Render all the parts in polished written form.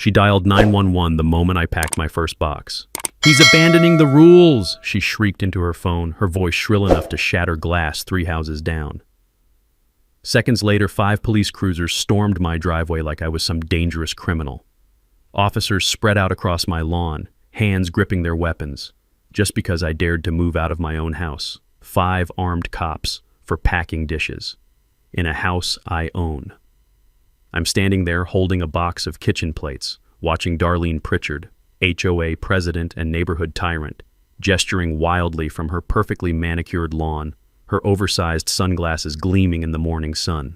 She dialed 911 the moment I packed my first box. "He's abandoning the rules!" she shrieked into her phone, her voice shrill enough to shatter glass 3 houses down. Seconds later, 5 police cruisers stormed my driveway like I was some dangerous criminal. Officers spread out across my lawn, hands gripping their weapons, just because I dared to move out of my own house. 5 armed cops for packing dishes in a house I own. I'm standing there holding a box of kitchen plates, watching Darlene Pritchard, HOA president and neighborhood tyrant, gesturing wildly from her perfectly manicured lawn, her oversized sunglasses gleaming in the morning sun.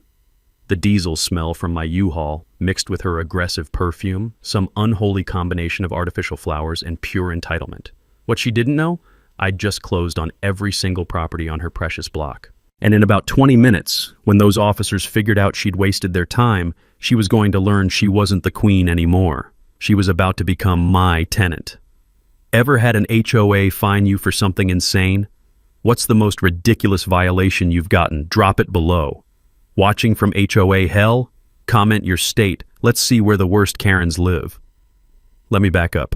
The diesel smell from my U-Haul, mixed with her aggressive perfume, some unholy combination of artificial flowers and pure entitlement. What she didn't know? I'd just closed on every single property on her precious block. And in about 20 minutes, when those officers figured out she'd wasted their time, she was going to learn she wasn't the queen anymore. She was about to become my tenant. Ever had an HOA fine you for something insane? What's the most ridiculous violation you've gotten? Drop it below. Watching from HOA hell? Comment your state. Let's see where the worst Karens live. Let me back up.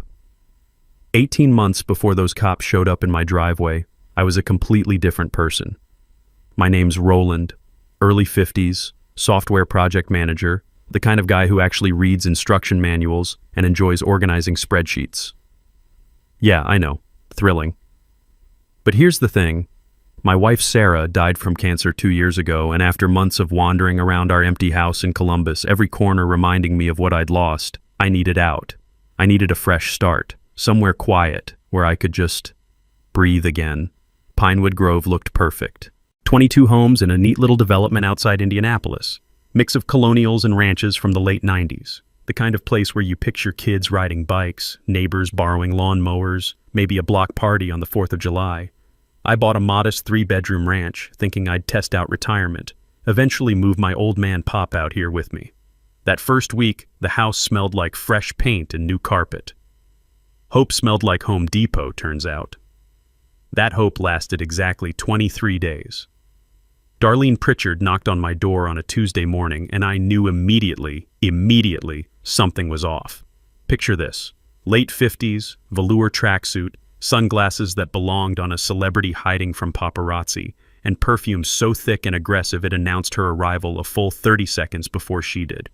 18 months before those cops showed up in my driveway, I was a completely different person. My name's Roland, early 50s, software project manager, the kind of guy who actually reads instruction manuals and enjoys organizing spreadsheets. Yeah, I know, thrilling. But here's the thing. My wife Sarah died from cancer 2 years ago, and after months of wandering around our empty house in Columbus, every corner reminding me of what I'd lost, I needed out. I needed a fresh start, somewhere quiet, where I could just breathe again. Pinewood Grove looked perfect. 22 homes in a neat little development outside Indianapolis. Mix of colonials and ranches from the late 90s. The kind of place where you picture kids riding bikes, neighbors borrowing lawnmowers, maybe a block party on the 4th of July. I bought a modest 3-bedroom ranch, thinking I'd test out retirement, eventually move my old man Pop out here with me. That first week, the house smelled like fresh paint and new carpet. Hope smelled like Home Depot, turns out. That hope lasted exactly 23 days. Darlene Pritchard knocked on my door on a Tuesday morning, and I knew immediately, something was off. Picture this. Late 50s, velour tracksuit, sunglasses that belonged on a celebrity hiding from paparazzi, and perfume so thick and aggressive it announced her arrival a full 30 seconds before she did.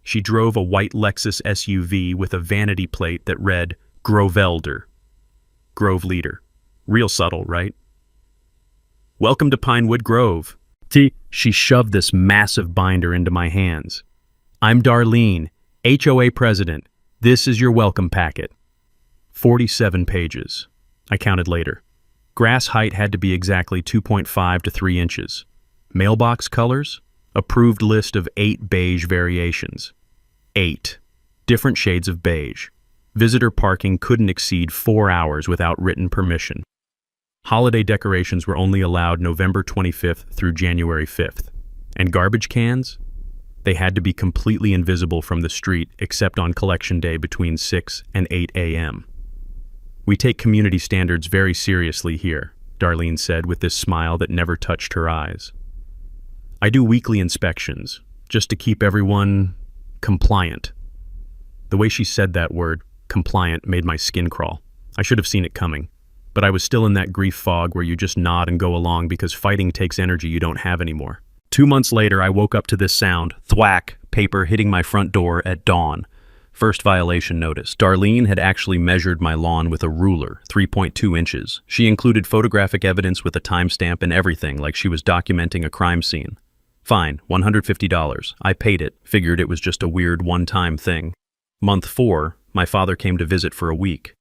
She drove a white Lexus SUV with a vanity plate that read Grovelder. Grove Leader. Real subtle, right? "Welcome to Pinewood Grove." She shoved this massive binder into my hands. "I'm Darlene, HOA president. This is your welcome packet." 47 pages. I counted later. Grass height had to be exactly 2.5 to 3 inches. Mailbox colors? Approved list of 8 beige variations. 8 different shades of beige. Visitor parking couldn't exceed 4 hours without written permission. Holiday decorations were only allowed November 25th through January 5th. And garbage cans? They had to be completely invisible from the street except on collection day between 6 and 8 a.m. "We take community standards very seriously here," Darlene said with this smile that never touched her eyes. "I do weekly inspections, just to keep everyone compliant." The way she said that word, compliant, made my skin crawl. I should have seen it coming. But I was still in that grief fog where you just nod and go along because fighting takes energy you don't have anymore. 2 months later, I woke up to this sound, thwack, paper hitting my front door at dawn. First violation notice. Darlene had actually measured my lawn with a ruler, 3.2 inches. She included photographic evidence with a timestamp and everything, like she was documenting a crime scene. Fine, $150. I paid it, figured it was just a weird one-time thing. Month 4, my father came to visit for a week.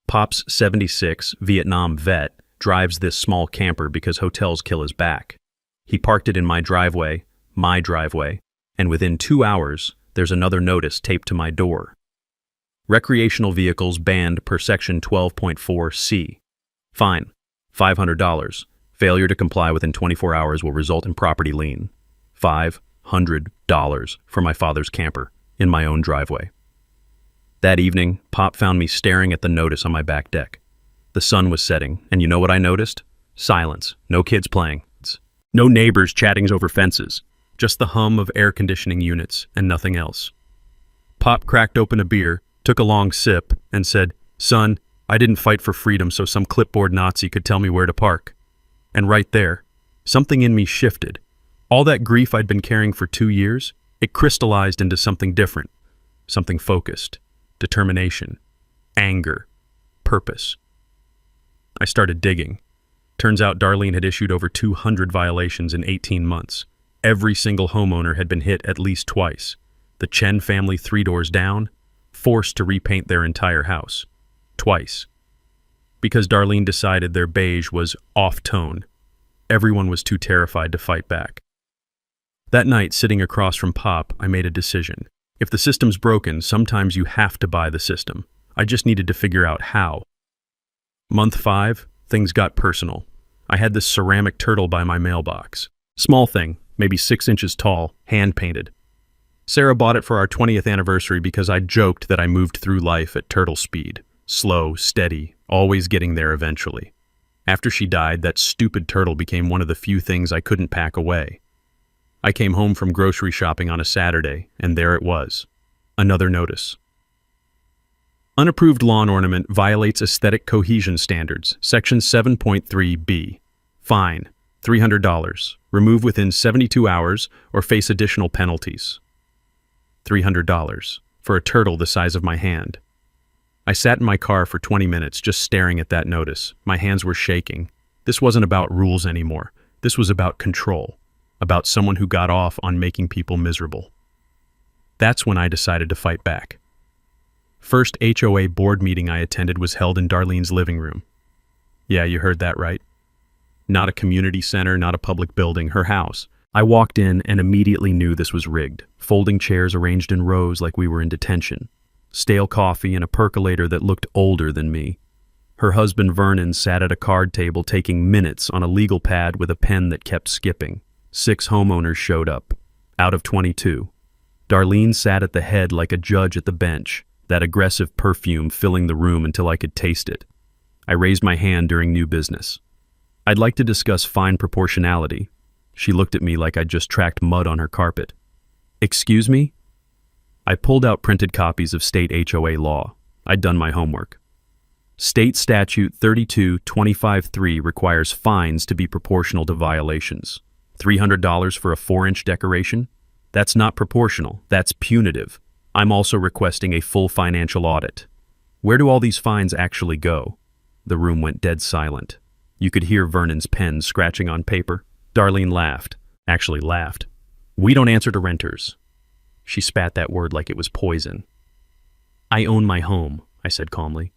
Pop's 76, Vietnam vet, drives this small camper because hotels kill his back. He parked it in my driveway, and within 2 hours, there's another notice taped to my door. Recreational vehicles banned per section 12.4C. Fine, $500. Failure to comply within 24 hours will result in property lien. $500 for my father's camper in my own driveway. That evening, Pop found me staring at the notice on my back deck. The sun was setting, and you know what I noticed? Silence. No kids playing. No neighbors chatting over fences. Just the hum of air conditioning units and nothing else. Pop cracked open a beer, took a long sip, and said, "Son, I didn't fight for freedom so some clipboard Nazi could tell me where to park." And right there, something in me shifted. All that grief I'd been carrying for 2 years, it crystallized into something different, something focused, determination, anger, purpose. I started digging. Turns out Darlene had issued over 200 violations in 18 months. Every single homeowner had been hit at least twice. The Chen family 3 doors down, forced to repaint their entire house. Twice. Because Darlene decided their beige was off-tone. Everyone was too terrified to fight back. That night, sitting across from Pop, I made a decision. If the system's broken, sometimes you have to buy the system. I just needed to figure out how. Month 5, things got personal. I had this ceramic turtle by my mailbox. Small thing, maybe 6 inches tall, hand-painted. Sarah bought it for our 20th anniversary because I joked that I moved through life at turtle speed. Slow, steady, always getting there eventually. After she died, that stupid turtle became one of the few things I couldn't pack away. I came home from grocery shopping on a Saturday, and there it was. Another notice. Unapproved lawn ornament violates aesthetic cohesion standards, Section 7.3b. Fine, $300. Remove within 72 hours or face additional penalties. $300 for a turtle the size of my hand. I sat in my car for 20 minutes just staring at that notice. My hands were shaking. This wasn't about rules anymore. This was about control, about someone who got off on making people miserable. That's when I decided to fight back. First HOA board meeting I attended was held in Darlene's living room. Yeah, you heard that right. Not a community center, not a public building, her house. I walked in and immediately knew this was rigged. Folding chairs arranged in rows like we were in detention. Stale coffee and a percolator that looked older than me. Her husband Vernon sat at a card table taking minutes on a legal pad with a pen that kept skipping. 6 homeowners showed up, out of 22. Darlene sat at the head like a judge at the bench, that aggressive perfume filling the room until I could taste it. I raised my hand during new business. I'd like to discuss fine proportionality. She looked at me like I'd just tracked mud on her carpet. Excuse me? I pulled out printed copies of state HOA law. I'd done my homework. State Statute 32-25-3 requires fines to be proportional to violations. $300 for a 4-inch decoration? That's not proportional, that's punitive. I'm also requesting a full financial audit. Where do all these fines actually go? The room went dead silent. You could hear Vernon's pen scratching on paper. Darlene laughed. Actually laughed. We don't answer to renters. She spat that word like it was poison. I own my home, I said calmly.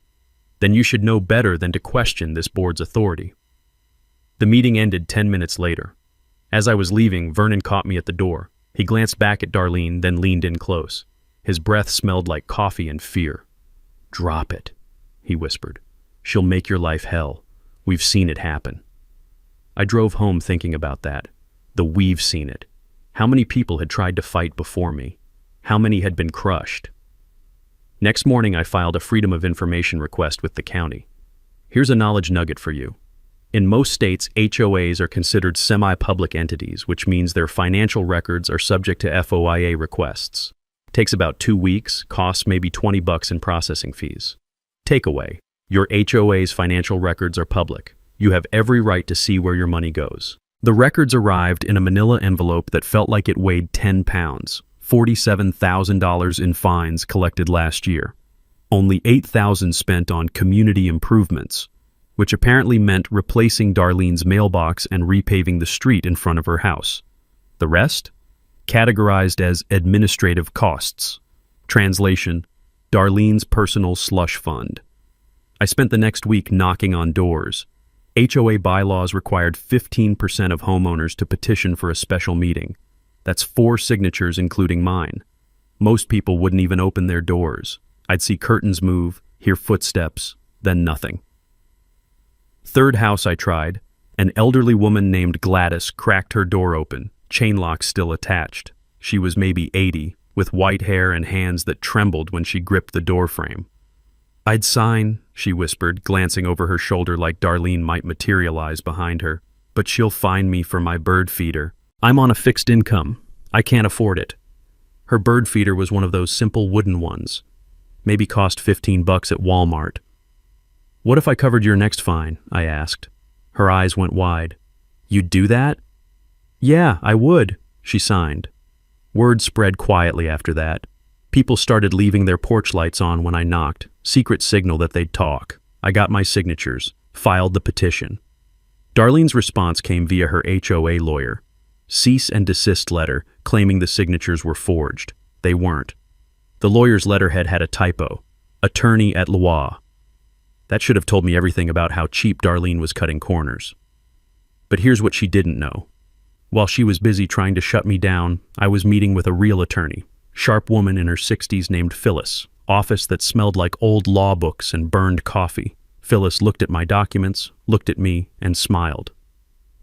Then you should know better than to question this board's authority. The meeting ended 10 minutes later. As I was leaving, Vernon caught me at the door. He glanced back at Darlene, then leaned in close. His breath smelled like coffee and fear. Drop it, he whispered. She'll make your life hell. We've seen it happen. I drove home thinking about that. We've seen it. How many people had tried to fight before me? How many had been crushed? Next morning, I filed a Freedom of Information request with the county. Here's a knowledge nugget for you. In most states, HOAs are considered semi-public entities, which means their financial records are subject to FOIA requests. Takes about 2 weeks, costs maybe $20 in processing fees. Takeaway: your HOA's financial records are public. You have every right to see where your money goes. The records arrived in a manila envelope that felt like it weighed 10 pounds, $47,000 in fines collected last year. Only $8,000 spent on community improvements, which apparently meant replacing Darlene's mailbox and repaving the street in front of her house. The rest? Categorized as administrative costs. Translation: Darlene's personal slush fund. I spent the next week knocking on doors. HOA bylaws required 15% of homeowners to petition for a special meeting. That's 4 signatures including mine. Most people wouldn't even open their doors. I'd see curtains move, hear footsteps, then nothing. Third house I tried, an elderly woman named Gladys cracked her door open, chain lock still attached. She was maybe 80, with white hair and hands that trembled when she gripped the door frame. I'd sign, she whispered, glancing over her shoulder like Darlene might materialize behind her, but she'll fine me for my bird feeder. I'm on a fixed income. I can't afford it. Her bird feeder was one of those simple wooden ones. Maybe cost $15 at Walmart. "What if I covered your next fine?" I asked. Her eyes went wide. "You'd do that?" "Yeah, I would," she signed. Word spread quietly after that. People started leaving their porch lights on when I knocked, secret signal that they'd talk. I got my signatures, filed the petition. Darlene's response came via her HOA lawyer. Cease and desist letter claiming the signatures were forged. They weren't. The lawyer's letterhead had a typo. Attorney at law. That should have told me everything about how cheap Darlene was cutting corners. But here's what she didn't know. While she was busy trying to shut me down, I was meeting with a real attorney. Sharp woman in her 60s named Phyllis. Office that smelled like old law books and burned coffee. Phyllis looked at my documents, looked at me, and smiled.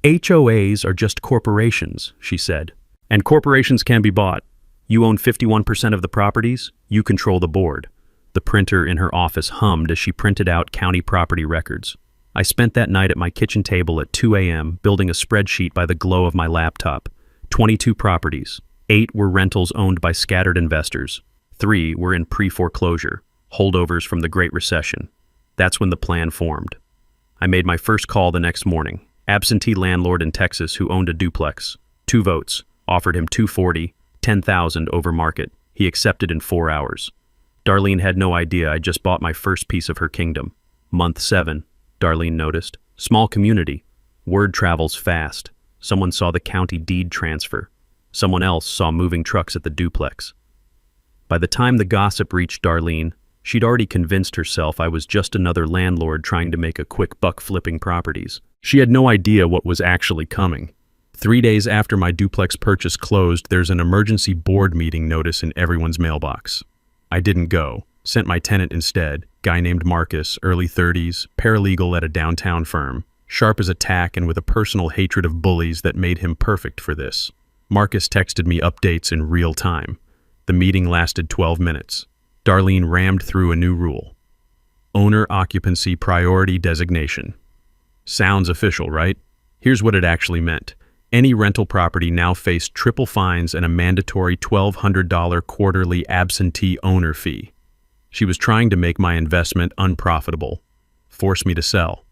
"HOAs are just corporations," she said. "And corporations can be bought. You own 51% of the properties, you control the board." The printer in her office hummed as she printed out county property records. I spent that night at my kitchen table at 2 a.m. building a spreadsheet by the glow of my laptop. 22 properties. 8 were rentals owned by scattered investors. 3 were in pre-foreclosure, holdovers from the Great Recession. That's when the plan formed. I made my first call the next morning. Absentee landlord in Texas who owned a duplex. 2 votes. Offered him $240, $10,000 over market. He accepted in 4 hours. Darlene had no idea I just bought my first piece of her kingdom. Month 7, Darlene noticed. Small community. Word travels fast. Someone saw the county deed transfer. Someone else saw moving trucks at the duplex. By the time the gossip reached Darlene, she'd already convinced herself I was just another landlord trying to make a quick buck flipping properties. She had no idea what was actually coming. 3 days after my duplex purchase closed, there's an emergency board meeting notice in everyone's mailbox. I didn't go. Sent my tenant instead, guy named Marcus, early 30s, paralegal at a downtown firm, sharp as a tack and with a personal hatred of bullies that made him perfect for this. Marcus texted me updates in real time. The meeting lasted 12 minutes. Darlene rammed through a new rule. Owner occupancy priority designation. Sounds official, right? Here's what it actually meant. Any rental property now faced triple fines and a mandatory $1,200 quarterly absentee owner fee. She was trying to make my investment unprofitable, force me to sell.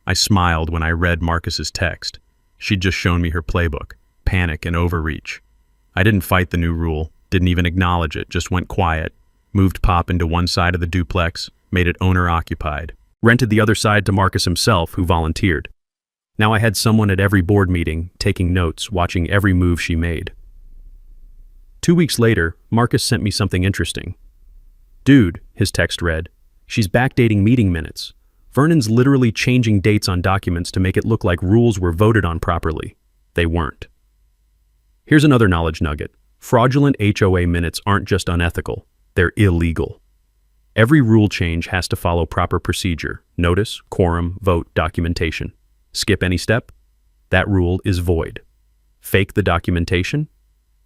I smiled when I read Marcus's text. She'd just shown me her playbook, panic and overreach. I didn't fight the new rule, didn't even acknowledge it, just went quiet, moved Pop into one side of the duplex, made it owner-occupied, rented the other side to Marcus himself, who volunteered. Now I had someone at every board meeting, taking notes, watching every move she made. 2 weeks later, Marcus sent me something interesting. "Dude," his text read, "she's backdating meeting minutes. Vernon's literally changing dates on documents to make it look like rules were voted on properly. They weren't." Here's another knowledge nugget. Fraudulent HOA minutes aren't just unethical, they're illegal. Every rule change has to follow proper procedure: notice, quorum, vote, documentation. Skip any step? That rule is void. Fake the documentation?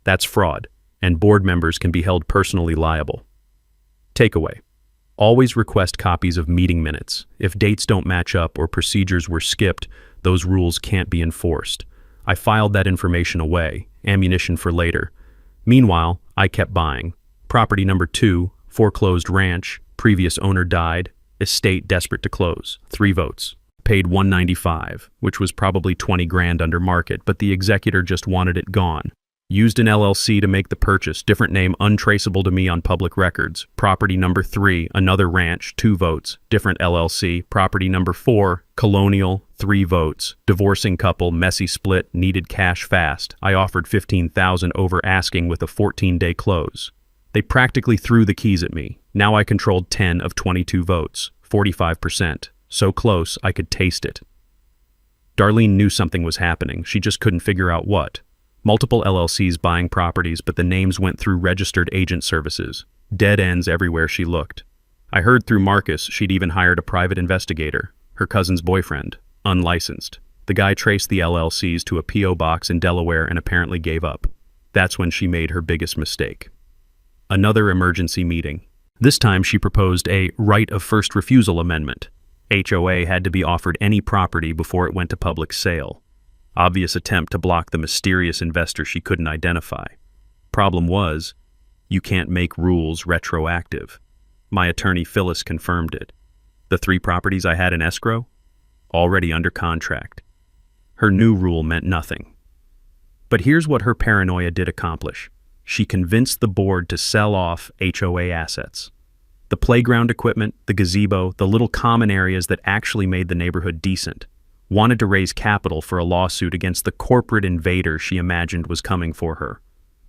That's fraud, and board members can be held personally liable. Takeaway. Always request copies of meeting minutes. If dates don't match up or procedures were skipped, those rules can't be enforced. I filed that information away, ammunition for later. Meanwhile, I kept buying. Property number 2, foreclosed ranch, previous owner died, estate desperate to close, 3 votes. Paid $195, which was probably 20 grand under market, but the executor just wanted it gone. Used an LLC to make the purchase, different name untraceable to me on public records. Property number 3, another ranch, 2 votes, different LLC. Property number 4, colonial, 3 votes. Divorcing couple, messy split, needed cash fast. I offered $15,000 over asking with a 14-day close. They practically threw the keys at me. Now I controlled 10 of 22 votes, 45%. So close, I could taste it. Darlene knew something was happening. She just couldn't figure out what. Multiple LLCs buying properties, but the names went through registered agent services. Dead ends everywhere she looked. I heard through Marcus she'd even hired a private investigator, her cousin's boyfriend, unlicensed. The guy traced the LLCs to a P.O. box in Delaware and apparently gave up. That's when she made her biggest mistake. Another emergency meeting. This time she proposed a right of first refusal amendment. HOA had to be offered any property before it went to public sale. Obvious attempt to block the mysterious investor she couldn't identify. Problem was, you can't make rules retroactive. My attorney Phyllis confirmed it. The 3 properties I had in escrow? Already under contract. Her new rule meant nothing. But here's what her paranoia did accomplish. She convinced the board to sell off HOA assets. The playground equipment, the gazebo, the little common areas that actually made the neighborhood decent. Wanted to raise capital for a lawsuit against the corporate invader she imagined was coming for her.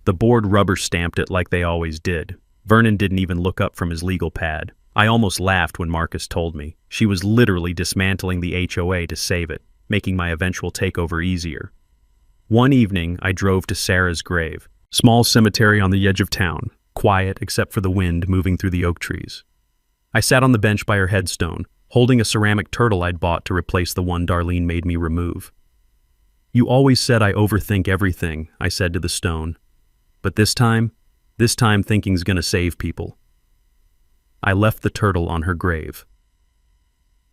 The board rubber-stamped it like they always did. Vernon didn't even look up from his legal pad. I almost laughed when Marcus told me. She was literally dismantling the HOA to save it, making my eventual takeover easier. One evening, I drove to Sarah's grave. Small cemetery on the edge of town, quiet except for the wind moving through the oak trees. I sat on the bench by her headstone, holding a ceramic turtle I'd bought to replace the one Darlene made me remove. "You always said I overthink everything," I said to the stone. "But this time thinking's gonna save people." I left the turtle on her grave.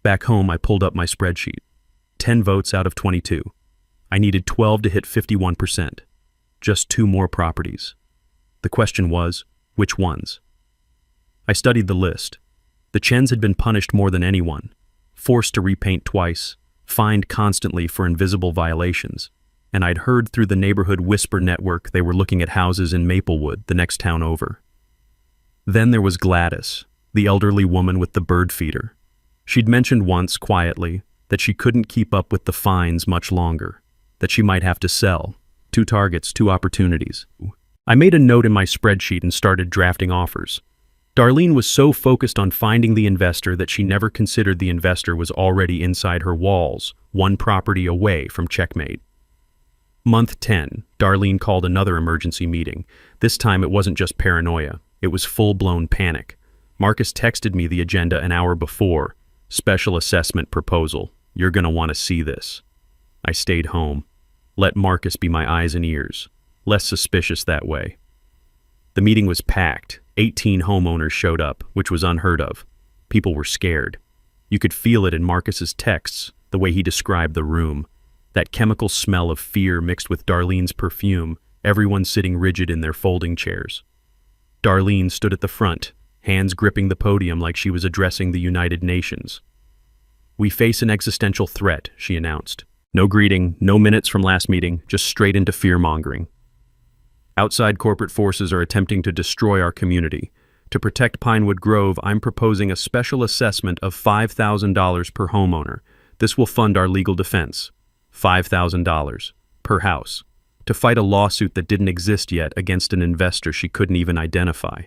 Back home, I pulled up my spreadsheet. 10 votes out of 22. I needed 12 to hit 51%. Just 2 more properties. The question was, which ones? I studied the list. The Chens had been punished more than anyone, forced to repaint twice, fined constantly for invisible violations, and I'd heard through the neighborhood whisper network they were looking at houses in Maplewood, the next town over. Then there was Gladys, the elderly woman with the bird feeder. She'd mentioned once, quietly, that she couldn't keep up with the fines much longer, that she might have to sell. 2 targets, 2 opportunities. I made a note in my spreadsheet and started drafting offers. Darlene was so focused on finding the investor that she never considered the investor was already inside her walls, 1 property away from checkmate. Month 10, Darlene called another emergency meeting. This time it wasn't just paranoia, it was full-blown panic. Marcus texted me the agenda an hour before. Special assessment proposal. You're gonna want to see this. I stayed home. Let Marcus be my eyes and ears. Less suspicious that way. The meeting was packed. 18 homeowners showed up, which was unheard of. People were scared. You could feel it in Marcus's texts, the way he described the room. That chemical smell of fear mixed with Darlene's perfume, everyone sitting rigid in their folding chairs. Darlene stood at the front, hands gripping the podium like she was addressing the United Nations. "We face an existential threat," she announced. No greeting, no minutes from last meeting, just straight into fear-mongering. "Outside corporate forces are attempting to destroy our community. To protect Pinewood Grove, I'm proposing a special assessment of $5,000 per homeowner. This will fund our legal defense. $5,000 per house. To fight a lawsuit that didn't exist yet against an investor she couldn't even identify."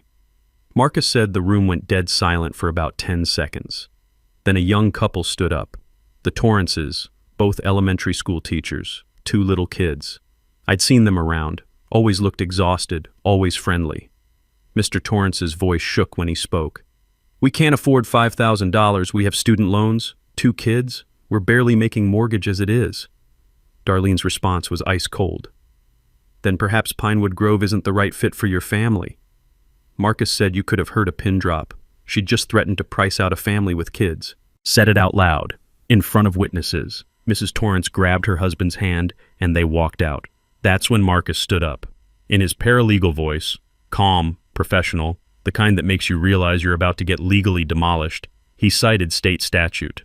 Marcus said the room went dead silent for about 10 seconds. Then a young couple stood up. The Torrances, both elementary school teachers, 2 little kids. I'd seen them around, always looked exhausted, always friendly. Mr. Torrance's voice shook when he spoke. "We can't afford $5,000, we have student loans, 2 kids, we're barely making mortgage as it is." Darlene's response was ice cold. "Then perhaps Pinewood Grove isn't the right fit for your family." Marcus said you could have heard a pin drop. She'd just threatened to price out a family with kids. Said it out loud, in front of witnesses. Mrs. Torrance grabbed her husband's hand, and they walked out. That's when Marcus stood up. In his paralegal voice, calm, professional, the kind that makes you realize you're about to get legally demolished, he cited state statute.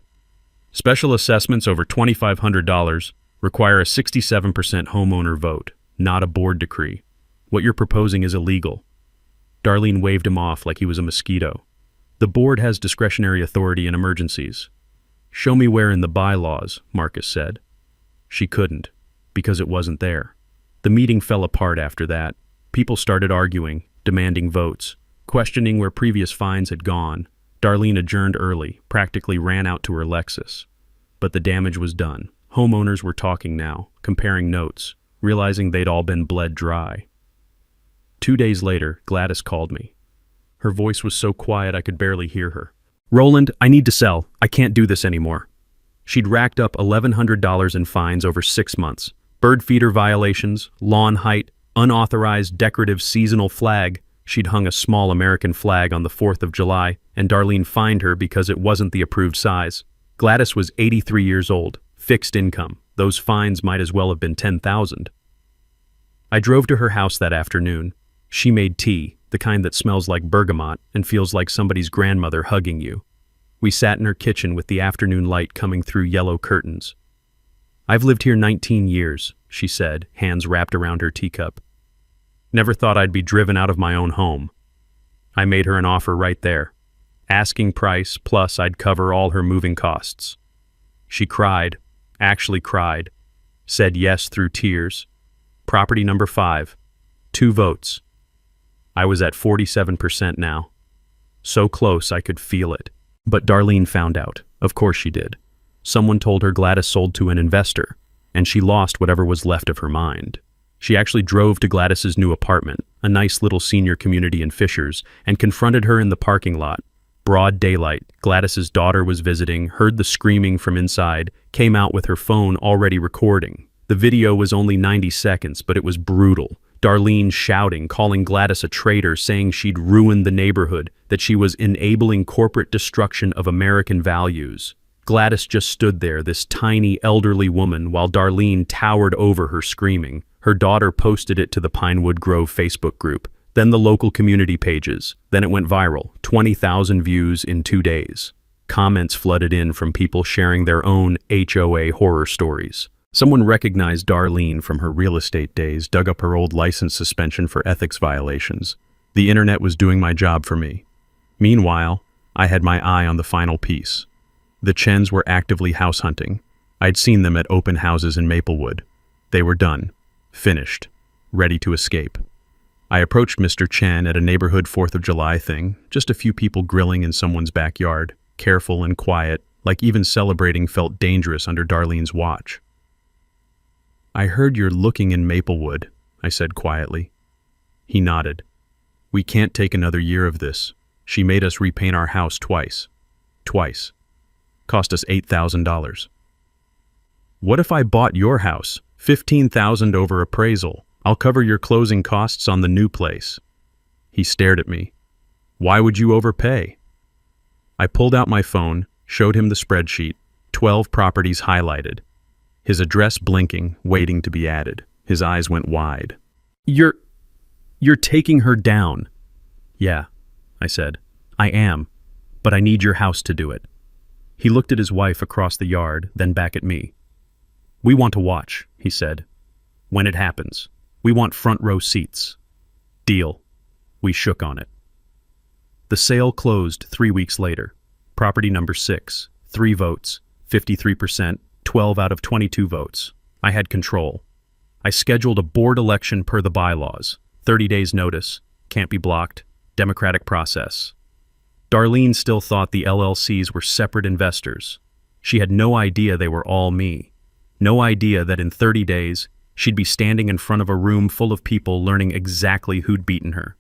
"Special assessments over $2,500 require a 67% homeowner vote, not a board decree. What you're proposing is illegal." Darlene waved him off like he was a mosquito. "The board has discretionary authority in emergencies." "Show me where in the bylaws," Marcus said. She couldn't, because it wasn't there. The meeting fell apart after that. People started arguing, demanding votes, questioning where previous fines had gone. Darlene adjourned early, practically ran out to her Lexus. But the damage was done. Homeowners were talking now, comparing notes, realizing they'd all been bled dry. 2 days later, Gladys called me. Her voice was so quiet I could barely hear her. "Roland, I need to sell. I can't do this anymore." She'd racked up $1,100 in fines over 6 months. Bird feeder violations, lawn height, unauthorized decorative seasonal flag. She'd hung a small American flag on the 4th of July, and Darlene fined her because it wasn't the approved size. Gladys was 83 years old, fixed income. Those fines might as well have been $10,000. I drove to her house that afternoon. She made tea, the kind that smells like bergamot and feels like somebody's grandmother hugging you. We sat in her kitchen with the afternoon light coming through yellow curtains. "I've lived here 19 years, she said, hands wrapped around her teacup. "Never thought I'd be driven out of my own home." I made her an offer right there. Asking price, plus I'd cover all her moving costs. She cried, actually cried, said yes through tears. Property number 5, 2 votes. I was at 47% now. So close I could feel it. But Darlene found out. Of course she did. Someone told her Gladys sold to an investor, and she lost whatever was left of her mind. She actually drove to Gladys's new apartment, a nice little senior community in Fishers, and confronted her in the parking lot. Broad daylight, Gladys's daughter was visiting, heard the screaming from inside, came out with her phone already recording. The video was only 90 seconds, but it was brutal. Darlene shouting, calling Gladys a traitor, saying she'd ruined the neighborhood, that she was enabling corporate destruction of American values. Gladys just stood there, this tiny elderly woman, while Darlene towered over her screaming. Her daughter posted it to the Pinewood Grove Facebook group, then the local community pages. Then it went viral, 20,000 views in 2 days. Comments flooded in from people sharing their own HOA horror stories. Someone recognized Darlene from her real estate days, dug up her old license suspension for ethics violations. The internet was doing my job for me. Meanwhile, I had my eye on the final piece. The Chens were actively house hunting. I'd seen them at open houses in Maplewood. They were done, finished, ready to escape. I approached Mr. Chen at a neighborhood 4th of July thing, just a few people grilling in someone's backyard, careful and quiet, like even celebrating felt dangerous under Darlene's watch. "I heard you're looking in Maplewood," I said quietly. He nodded. "We can't take another year of this. She made us repaint our house twice. Twice. Cost us $8,000. "What if I bought your house? $15,000 over appraisal. I'll cover your closing costs on the new place." He stared at me. "Why would you overpay?" I pulled out my phone, showed him the spreadsheet, 12 properties highlighted. His address blinking, waiting to be added. His eyes went wide. You're taking her down." "Yeah," I said. "I am, but I need your house to do it." He looked at his wife across the yard, then back at me. "We want to watch," he said. "When it happens. We want front row seats." Deal. We shook on it. The sale closed 3 weeks later. Property number 6, 3 votes, 53%, 12 out of 22 votes. I had control. I scheduled a board election per the bylaws. 30 days notice. Can't be blocked. Democratic process. Darlene still thought the LLCs were separate investors. She had no idea they were all me. No idea that in 30 days, she'd be standing in front of a room full of people learning exactly who'd beaten her.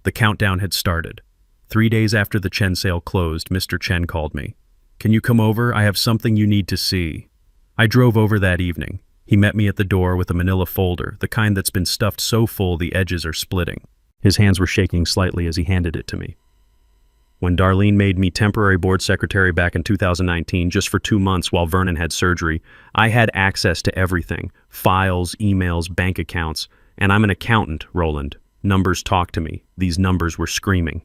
The countdown had started. 3 days after the Chen sale closed, Mr. Chen called me. "Can you come over? I have something you need to see." I drove over that evening. He met me at the door with a manila folder, the kind that's been stuffed so full the edges are splitting. His hands were shaking slightly as he handed it to me. When Darlene made me temporary board secretary back in 2019, just for 2 months while Vernon had surgery, I had access to everything. Files, emails, bank accounts. And I'm an accountant, Roland. Numbers talk to me. These numbers were screaming.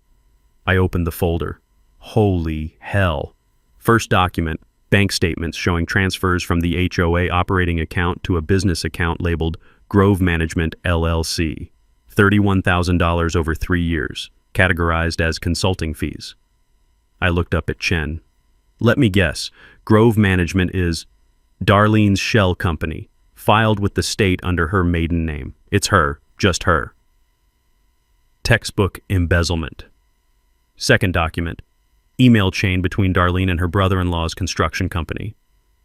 I opened the folder. Holy hell. First document, bank statements showing transfers from the HOA operating account to a business account labeled Grove Management LLC. $31,000 over 3 years, categorized as consulting fees. I looked up at Chen. Let me guess, Grove Management is Darlene's shell company, filed with the state under her maiden name. It's her, just her. Textbook embezzlement. Second document, email chain between Darlene and her brother-in-law's construction company.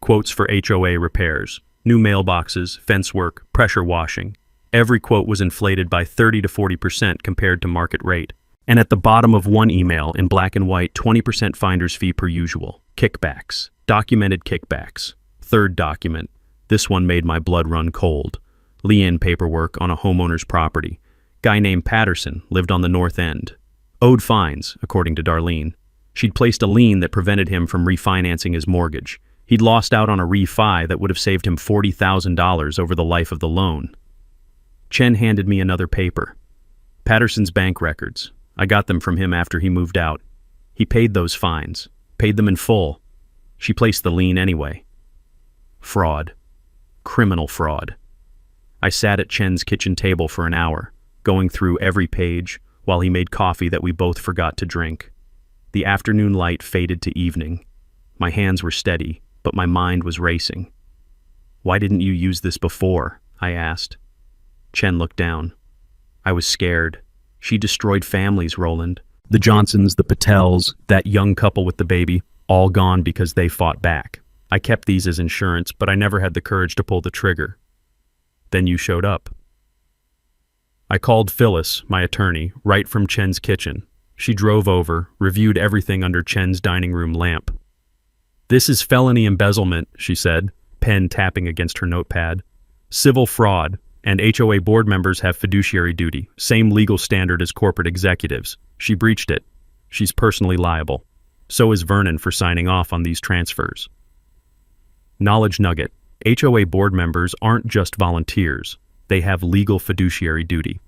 Quotes for HOA repairs, new mailboxes, fence work, pressure washing. Every quote was inflated by 30 to 40% compared to market rate. And at the bottom of one email, in black and white, 20% finder's fee per usual. Kickbacks. Documented kickbacks. Third document. This one made my blood run cold. Lien paperwork on a homeowner's property. Guy named Patterson lived on the north end. Owed fines, according to Darlene. She'd placed a lien that prevented him from refinancing his mortgage. He'd lost out on a refi that would have saved him $40,000 over the life of the loan. Chen handed me another paper. Patterson's bank records. I got them from him after he moved out. He paid those fines, paid them in full. She placed the lien anyway. Fraud. Criminal fraud. I sat at Chen's kitchen table for an hour, going through every page while he made coffee that we both forgot to drink. The afternoon light faded to evening. My hands were steady, but my mind was racing. "Why didn't you use this before?" I asked. Chen looked down. I was scared. She destroyed families, Roland. The Johnsons, the Patels, that young couple with the baby, all gone because they fought back. I kept these as insurance, but I never had the courage to pull the trigger. Then you showed up. I called Phyllis, my attorney, right from Chen's kitchen. She drove over, reviewed everything under Chen's dining room lamp. "This is felony embezzlement," she said, pen tapping against her notepad. "Civil fraud, and HOA board members have fiduciary duty, same legal standard as corporate executives. She breached it. She's personally liable. So is Vernon for signing off on these transfers." Knowledge nugget. HOA board members aren't just volunteers. They have legal fiduciary duty.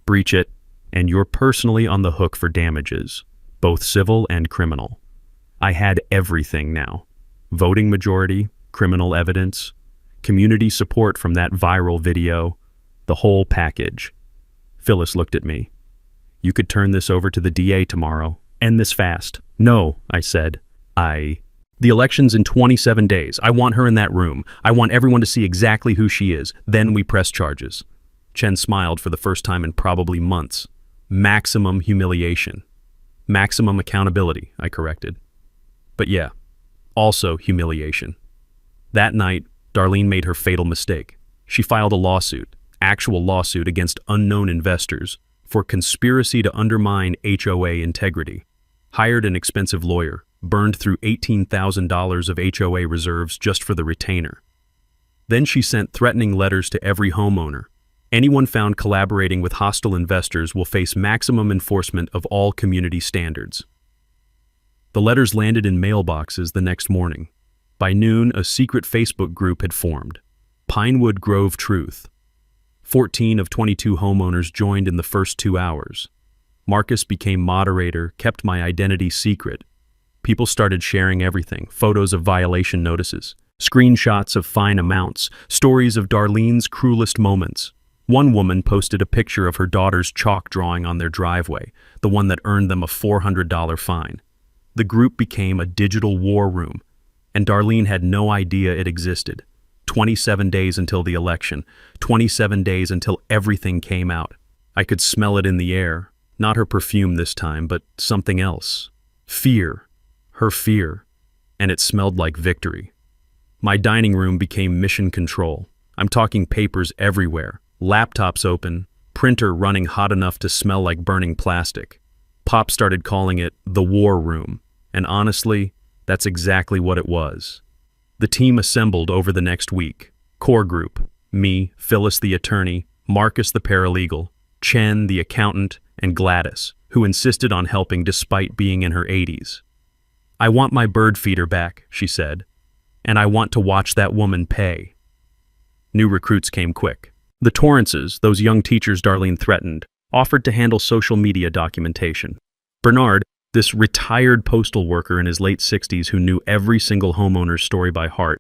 Breach it, and you're personally on the hook for damages, both civil and criminal. I had everything now. Voting majority, criminal evidence, community support from that viral video, the whole package. Phyllis looked at me. "You could turn this over to the DA tomorrow. End this fast." "No," I said. The election's in 27 days. I want her in that room. I want everyone to see exactly who she is. Then we press charges." Chen smiled for the first time in probably months. "Maximum humiliation. Maximum accountability," I corrected. "But yeah, also humiliation." That night, Darlene made her fatal mistake. She filed a lawsuit, actual lawsuit against unknown investors, for conspiracy to undermine HOA integrity. Hired an expensive lawyer, burned through $18,000 of HOA reserves just for the retainer. Then she sent threatening letters to every homeowner. Anyone found collaborating with hostile investors will face maximum enforcement of all community standards. The letters landed in mailboxes the next morning. By noon, a secret Facebook group had formed, Pinewood Grove Truth. 14 of 22 homeowners joined in the first 2 hours. Marcus became moderator, kept my identity secret. People started sharing everything, photos of violation notices, screenshots of fine amounts, stories of Darlene's cruelest moments. One woman posted a picture of her daughter's chalk drawing on their driveway, the one that earned them a $400 fine. The group became a digital war room, and Darlene had no idea it existed. 27 days until the election, 27 days until everything came out. I could smell it in the air, not her perfume this time, but something else. Fear. Her fear, and it smelled like victory. My dining room became mission control. I'm talking papers everywhere, laptops open, printer running hot enough to smell like burning plastic. Pop started calling it the war room, and honestly, that's exactly what it was. The team assembled over the next week. Core group, me, Phyllis the attorney, Marcus the paralegal, Chen the accountant, and Gladys, who insisted on helping despite being in her 80s. "I want my bird feeder back," she said, "and I want to watch that woman pay." New recruits came quick. The Torrances, those young teachers Darlene threatened, offered to handle social media documentation. Bernard, this retired postal worker in his late 60s who knew every single homeowner's story by heart,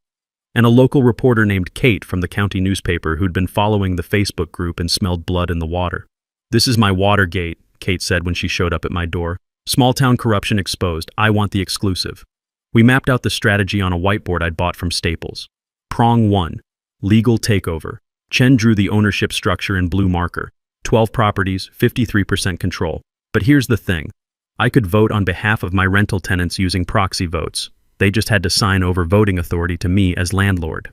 and a local reporter named Kate from the county newspaper who'd been following the Facebook group and smelled blood in the water. "This is my Watergate," Kate said when she showed up at my door. "Small-town corruption exposed. I want the exclusive." We mapped out the strategy on a whiteboard I'd bought from Staples. Prong 1, legal takeover. Chen drew the ownership structure in blue marker. 12 properties, 53% control. But here's the thing. I could vote on behalf of my rental tenants using proxy votes. They just had to sign over voting authority to me as landlord.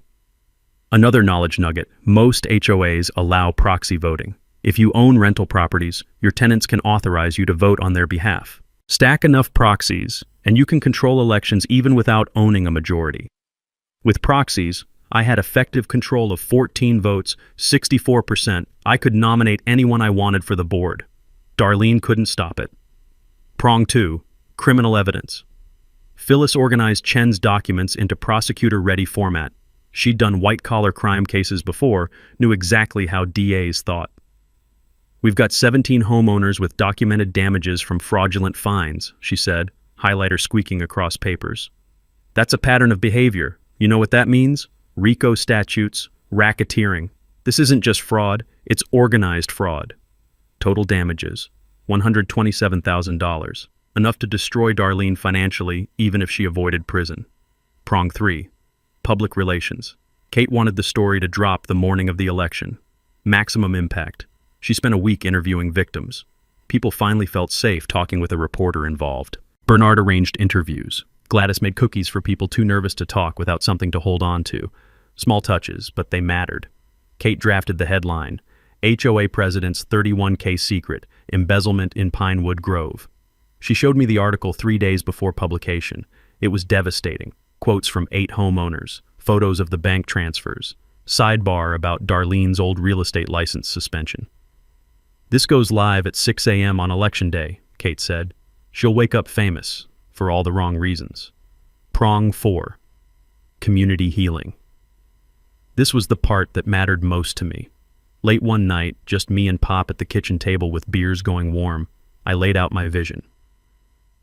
Another knowledge nugget, most HOAs allow proxy voting. If you own rental properties, your tenants can authorize you to vote on their behalf. Stack enough proxies, and you can control elections even without owning a majority. With proxies, I had effective control of 14 votes, 64%. I could nominate anyone I wanted for the board. Darlene couldn't stop it. Prong 2, criminal evidence. Phyllis organized Chen's documents into prosecutor-ready format. She'd done white-collar crime cases before, knew exactly how DAs thought. We've got 17 homeowners with documented damages from fraudulent fines, she said, highlighter squeaking across papers. That's a pattern of behavior. You know what that means? RICO statutes, racketeering. This isn't just fraud, it's organized fraud. Total damages, $127,000. Enough to destroy Darlene financially, even if she avoided prison. Prong 3. Public relations. Kate wanted the story to drop the morning of the election. Maximum impact. She spent a week interviewing victims. People finally felt safe talking with a reporter involved. Bernard arranged interviews. Gladys made cookies for people too nervous to talk without something to hold on to. Small touches, but they mattered. Kate drafted the headline, HOA President's 31K Secret, Embezzlement in Pinewood Grove. She showed me the article 3 days before publication. It was devastating. Quotes from 8 homeowners, photos of the bank transfers, sidebar about Darlene's old real estate license suspension. This goes live at 6 a.m. on Election Day, Kate said. She'll wake up famous, for all the wrong reasons. Prong 4. Community healing. This was the part that mattered most to me. Late one night, just me and Pop at the kitchen table with beers going warm, I laid out my vision.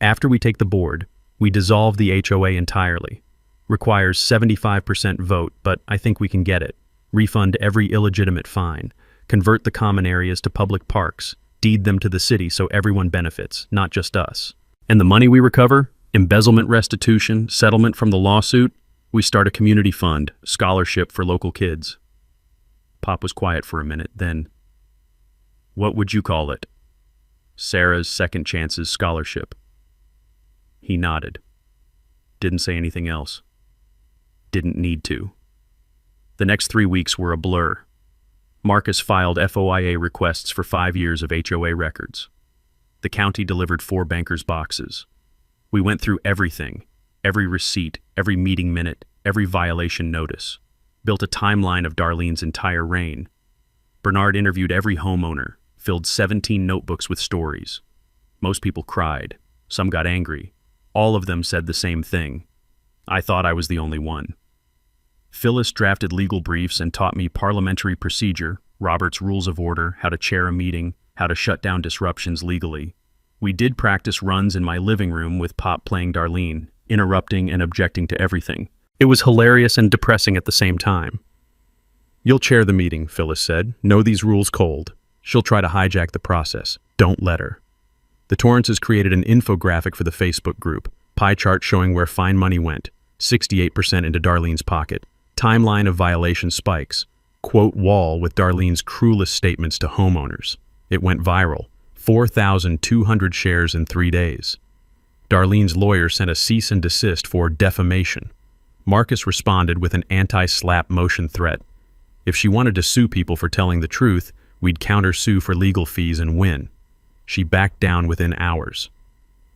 After we take the board, we dissolve the HOA entirely. Requires 75% vote, but I think we can get it. Refund every illegitimate fine. Convert the common areas to public parks. Deed them to the city so everyone benefits, not just us. And the money we recover? Embezzlement restitution, settlement from the lawsuit? We start a community fund, scholarship for local kids. Pop was quiet for a minute, then, what would you call it? Sarah's Second Chances Scholarship. He nodded. Didn't say anything else. Didn't need to. The next 3 weeks were a blur. Marcus filed FOIA requests for 5 years of HOA records. The county delivered 4 bankers' boxes. We went through everything, every receipt, every meeting minute, every violation notice. Built a timeline of Darlene's entire reign. Bernard interviewed every homeowner, filled 17 notebooks with stories. Most people cried. Some got angry. All of them said the same thing. I thought I was the only one. Phyllis drafted legal briefs and taught me parliamentary procedure, Robert's Rules of Order, how to chair a meeting, how to shut down disruptions legally. We did practice runs in my living room with Pop playing Darlene, interrupting and objecting to everything. It was hilarious and depressing at the same time. You'll chair the meeting, Phyllis said. Know these rules cold. She'll try to hijack the process. Don't let her. The Torrances created an infographic for the Facebook group, pie chart showing where fine money went, 68% into Darlene's pocket. Timeline of violation spikes. Quote wall with Darlene's cruelest statements to homeowners. It went viral. 4,200 shares in 3 days. Darlene's lawyer sent a cease and desist for defamation. Marcus responded with an anti-slap motion threat. If she wanted to sue people for telling the truth, we'd counter-sue for legal fees and win. She backed down within hours.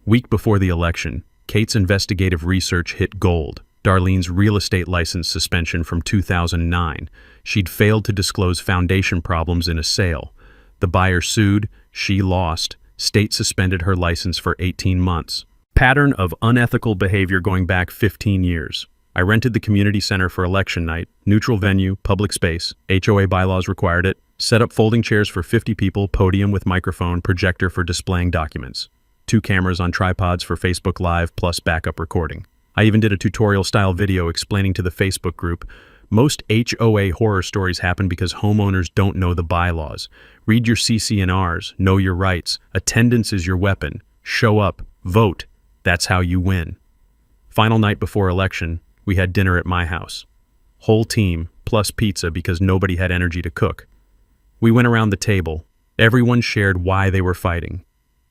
Week before the election, Kate's investigative research hit gold. Darlene's real estate license suspension from 2009. She'd failed to disclose foundation problems in a sale. The buyer sued, she lost. State suspended her license for 18 months. Pattern of unethical behavior going back 15 years. I rented the community center for election night, neutral venue, public space, HOA bylaws required it, set up folding chairs for 50 people, podium with microphone, projector for displaying documents. 2 cameras on tripods for Facebook Live plus backup recording. I even did a tutorial-style video explaining to the Facebook group, most HOA horror stories happen because homeowners don't know the bylaws. Read your CC&Rs, know your rights. Attendance is your weapon. Show up, vote. That's how you win. Final night before election, we had dinner at my house. Whole team, plus pizza because nobody had energy to cook. We went around the table. Everyone shared why they were fighting.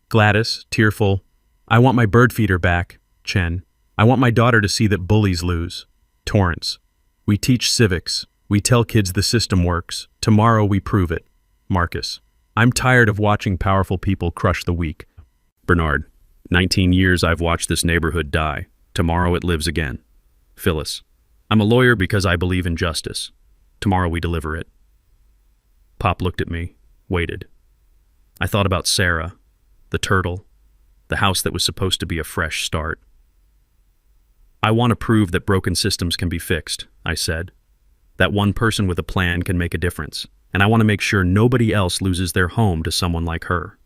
Gladys, tearful, I want my bird feeder back. Chen, I want my daughter to see that bullies lose. Torrance, we teach civics. We tell kids the system works. Tomorrow we prove it. Marcus, I'm tired of watching powerful people crush the weak. Bernard, 19 years I've watched this neighborhood die. Tomorrow it lives again. Phyllis, I'm a lawyer because I believe in justice. Tomorrow we deliver it. Pop looked at me, waited. I thought about Sarah, the turtle, the house that was supposed to be a fresh start. I want to prove that broken systems can be fixed, I said. That one person with a plan can make a difference. and I want to make sure nobody else loses their home to someone like her.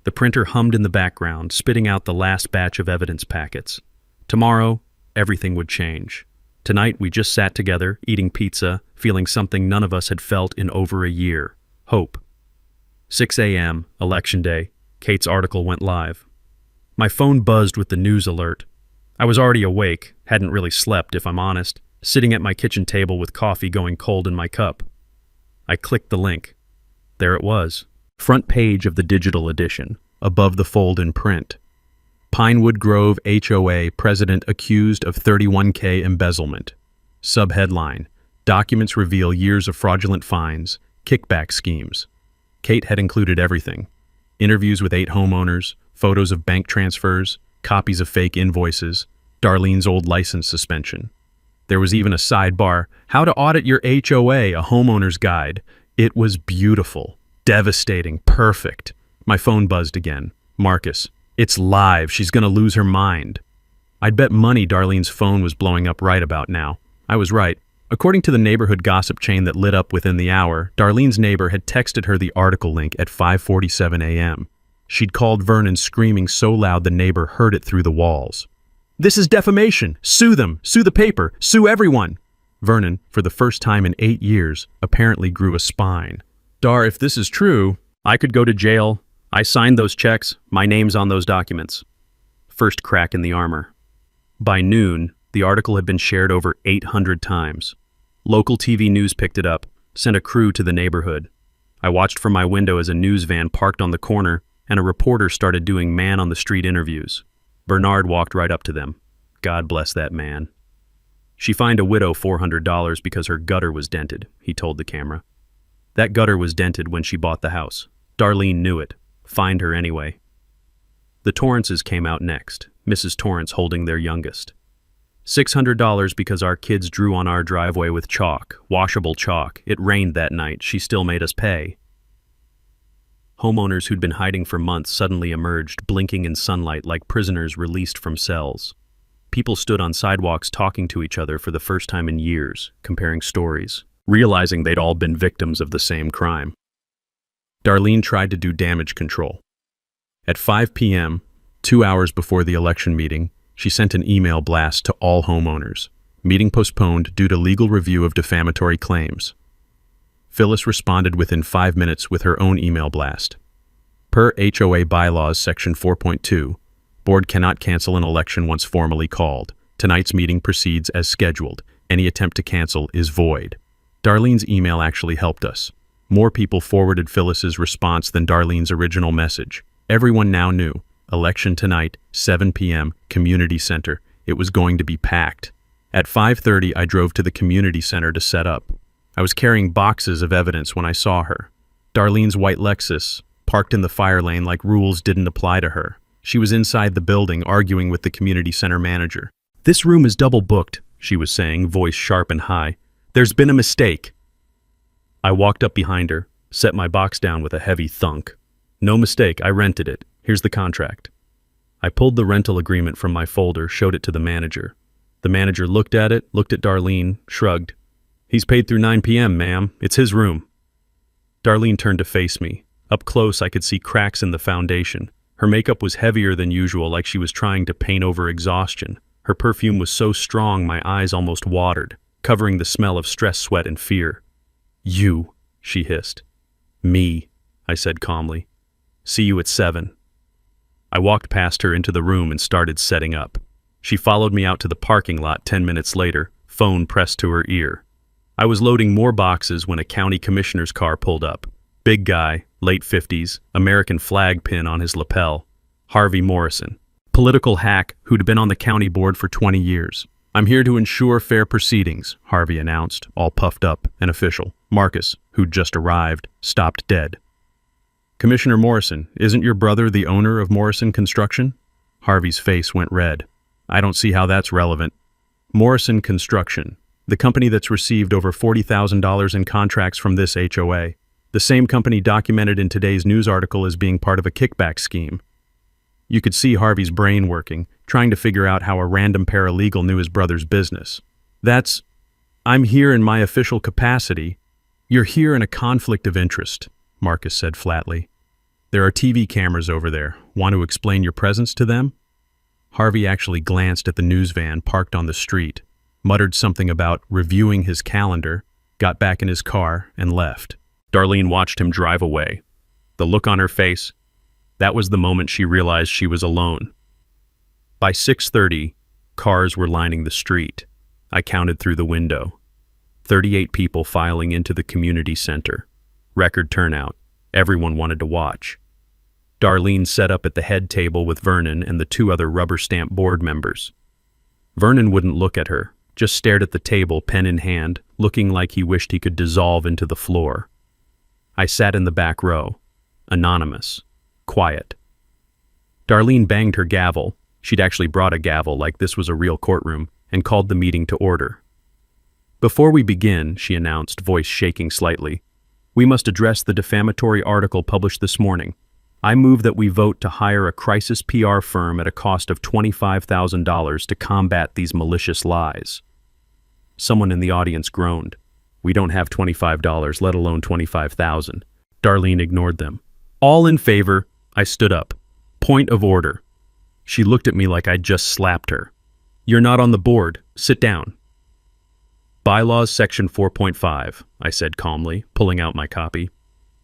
The printer hummed in the background, spitting out the last batch of evidence packets. Tomorrow, everything would change. Tonight, we just sat together, eating pizza, feeling something none of us had felt in over a year. Hope. 6 a.m., Election Day. Kate's article went live. My phone buzzed with the news alert. I was already awake, hadn't really slept if I'm honest, sitting at my kitchen table with coffee going cold in my cup. I clicked the link. There it was. Front page of the digital edition, above the fold in print. Pinewood Grove HOA president accused of $31K embezzlement. Subheadline: Documents reveal years of fraudulent fines, kickback schemes. Kate had included everything. Interviews with 8 homeowners, photos of bank transfers, copies of fake invoices, Darlene's old license suspension. There was even a sidebar, How to Audit Your HOA, a homeowner's guide. It was beautiful, devastating, perfect. My phone buzzed again. Marcus, it's live. She's gonna lose her mind. I'd bet money Darlene's phone was blowing up right about now. I was right. According to the neighborhood gossip chain that lit up within the hour, Darlene's neighbor had texted her the article link at 5:47 a.m. She'd called Vernon screaming so loud the neighbor heard it through the walls. This is defamation! Sue them! Sue the paper! Sue everyone! Vernon, for the first time in 8 years, apparently grew a spine. Dar, if this is true, I could go to jail. I signed those checks. My name's on those documents. First crack in the armor. By noon, the article had been shared over 800 times. Local TV news picked it up, sent a crew to the neighborhood. I watched from my window as a news van parked on the corner and a reporter started doing man-on-the-street interviews. Bernard walked right up to them. God bless that man. She fined a widow $400 because her gutter was dented, he told the camera. That gutter was dented when she bought the house. Darlene knew it. Fined her anyway. The Torrances came out next, Mrs. Torrance holding their youngest. $600 because our kids drew on our driveway with chalk, washable chalk. It rained that night. She still made us pay. Homeowners who'd been hiding for months suddenly emerged, blinking in sunlight like prisoners released from cells. People stood on sidewalks talking to each other for the first time in years, comparing stories, realizing they'd all been victims of the same crime. Darlene tried to do damage control. At 5 p.m., 2 hours before the election meeting, she sent an email blast to all homeowners. Meeting postponed due to legal review of defamatory claims. Phyllis responded within 5 minutes with her own email blast. Per HOA Bylaws Section 4.2, Board cannot cancel an election once formally called. Tonight's meeting proceeds as scheduled. Any attempt to cancel is void. Darlene's email actually helped us. More people forwarded Phyllis's response than Darlene's original message. Everyone now knew. Election tonight, 7 p.m., Community Center. It was going to be packed. At 5:30, I drove to the Community Center to set up. I was carrying boxes of evidence when I saw her. Darlene's white Lexus, parked in the fire lane like rules didn't apply to her. She was inside the building arguing with the Community Center manager. This room is double booked, she was saying, voice sharp and high. There's been a mistake. I walked up behind her, set my box down with a heavy thunk. No mistake, I rented it. Here's the contract. I pulled the rental agreement from my folder, showed it to the manager. The manager looked at it, looked at Darlene, shrugged. He's paid through 9 p.m., ma'am. It's his room. Darlene turned to face me. Up close, I could see cracks in the foundation. Her makeup was heavier than usual, like she was trying to paint over exhaustion. Her perfume was so strong my eyes almost watered, covering the smell of stress, sweat, and fear. You, she hissed. Me, I said calmly. See you at 7. I walked past her into the room and started setting up. She followed me out to the parking lot 10 minutes later, phone pressed to her ear. I was loading more boxes when a county commissioner's car pulled up. Big guy, late 50s, American flag pin on his lapel. Harvey Morrison, political hack who'd been on the county board for 20 years. I'm here to ensure fair proceedings, Harvey announced, all puffed up and official. Marcus, who'd just arrived, stopped dead. Commissioner Morrison, isn't your brother the owner of Morrison Construction? Harvey's face went red. I don't see how that's relevant. Morrison Construction, the company that's received over $40,000 in contracts from this HOA. The same company documented in today's news article as being part of a kickback scheme. You could see Harvey's brain working, trying to figure out how a random paralegal knew his brother's business. I'm here in my official capacity. You're here in a conflict of interest, Marcus said flatly. There are TV cameras over there. Want to explain your presence to them? Harvey actually glanced at the news van parked on the street, muttered something about reviewing his calendar, got back in his car, and left. Darlene watched him drive away. The look on her face, that was the moment she realized she was alone. By 6:30, cars were lining the street. I counted through the window. 38 people filing into the community center. Record turnout. Everyone wanted to watch. Darlene sat up at the head table with Vernon and the two other rubber stamp board members. Vernon wouldn't look at her, just stared at the table, pen in hand, looking like he wished he could dissolve into the floor. I sat in the back row, anonymous, quiet. Darlene banged her gavel. She'd actually brought a gavel like this was a real courtroom, and called the meeting to order. Before we begin, she announced, voice shaking slightly, we must address the defamatory article published this morning. I move that we vote to hire a crisis PR firm at a cost of $25,000 to combat these malicious lies. Someone in the audience groaned. We don't have $25, let alone $25,000. Darlene ignored them. All in favor, I stood up. Point of order. She looked at me like I'd just slapped her. You're not on the board. Sit down. Bylaws Section 4.5, I said calmly, pulling out my copy.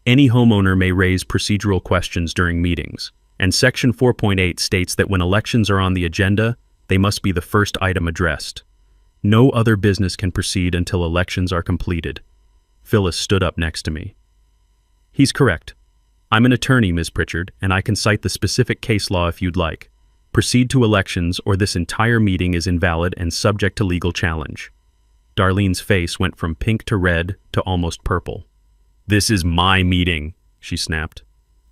Any homeowner may raise procedural questions during meetings, and Section 4.8 states that when elections are on the agenda, they must be the first item addressed. No other business can proceed until elections are completed. Phyllis stood up next to me. He's correct. I'm an attorney, Ms. Pritchard, and I can cite the specific case law if you'd like. Proceed to elections or this entire meeting is invalid and subject to legal challenge. Darlene's face went from pink to red to almost purple. This is my meeting, she snapped.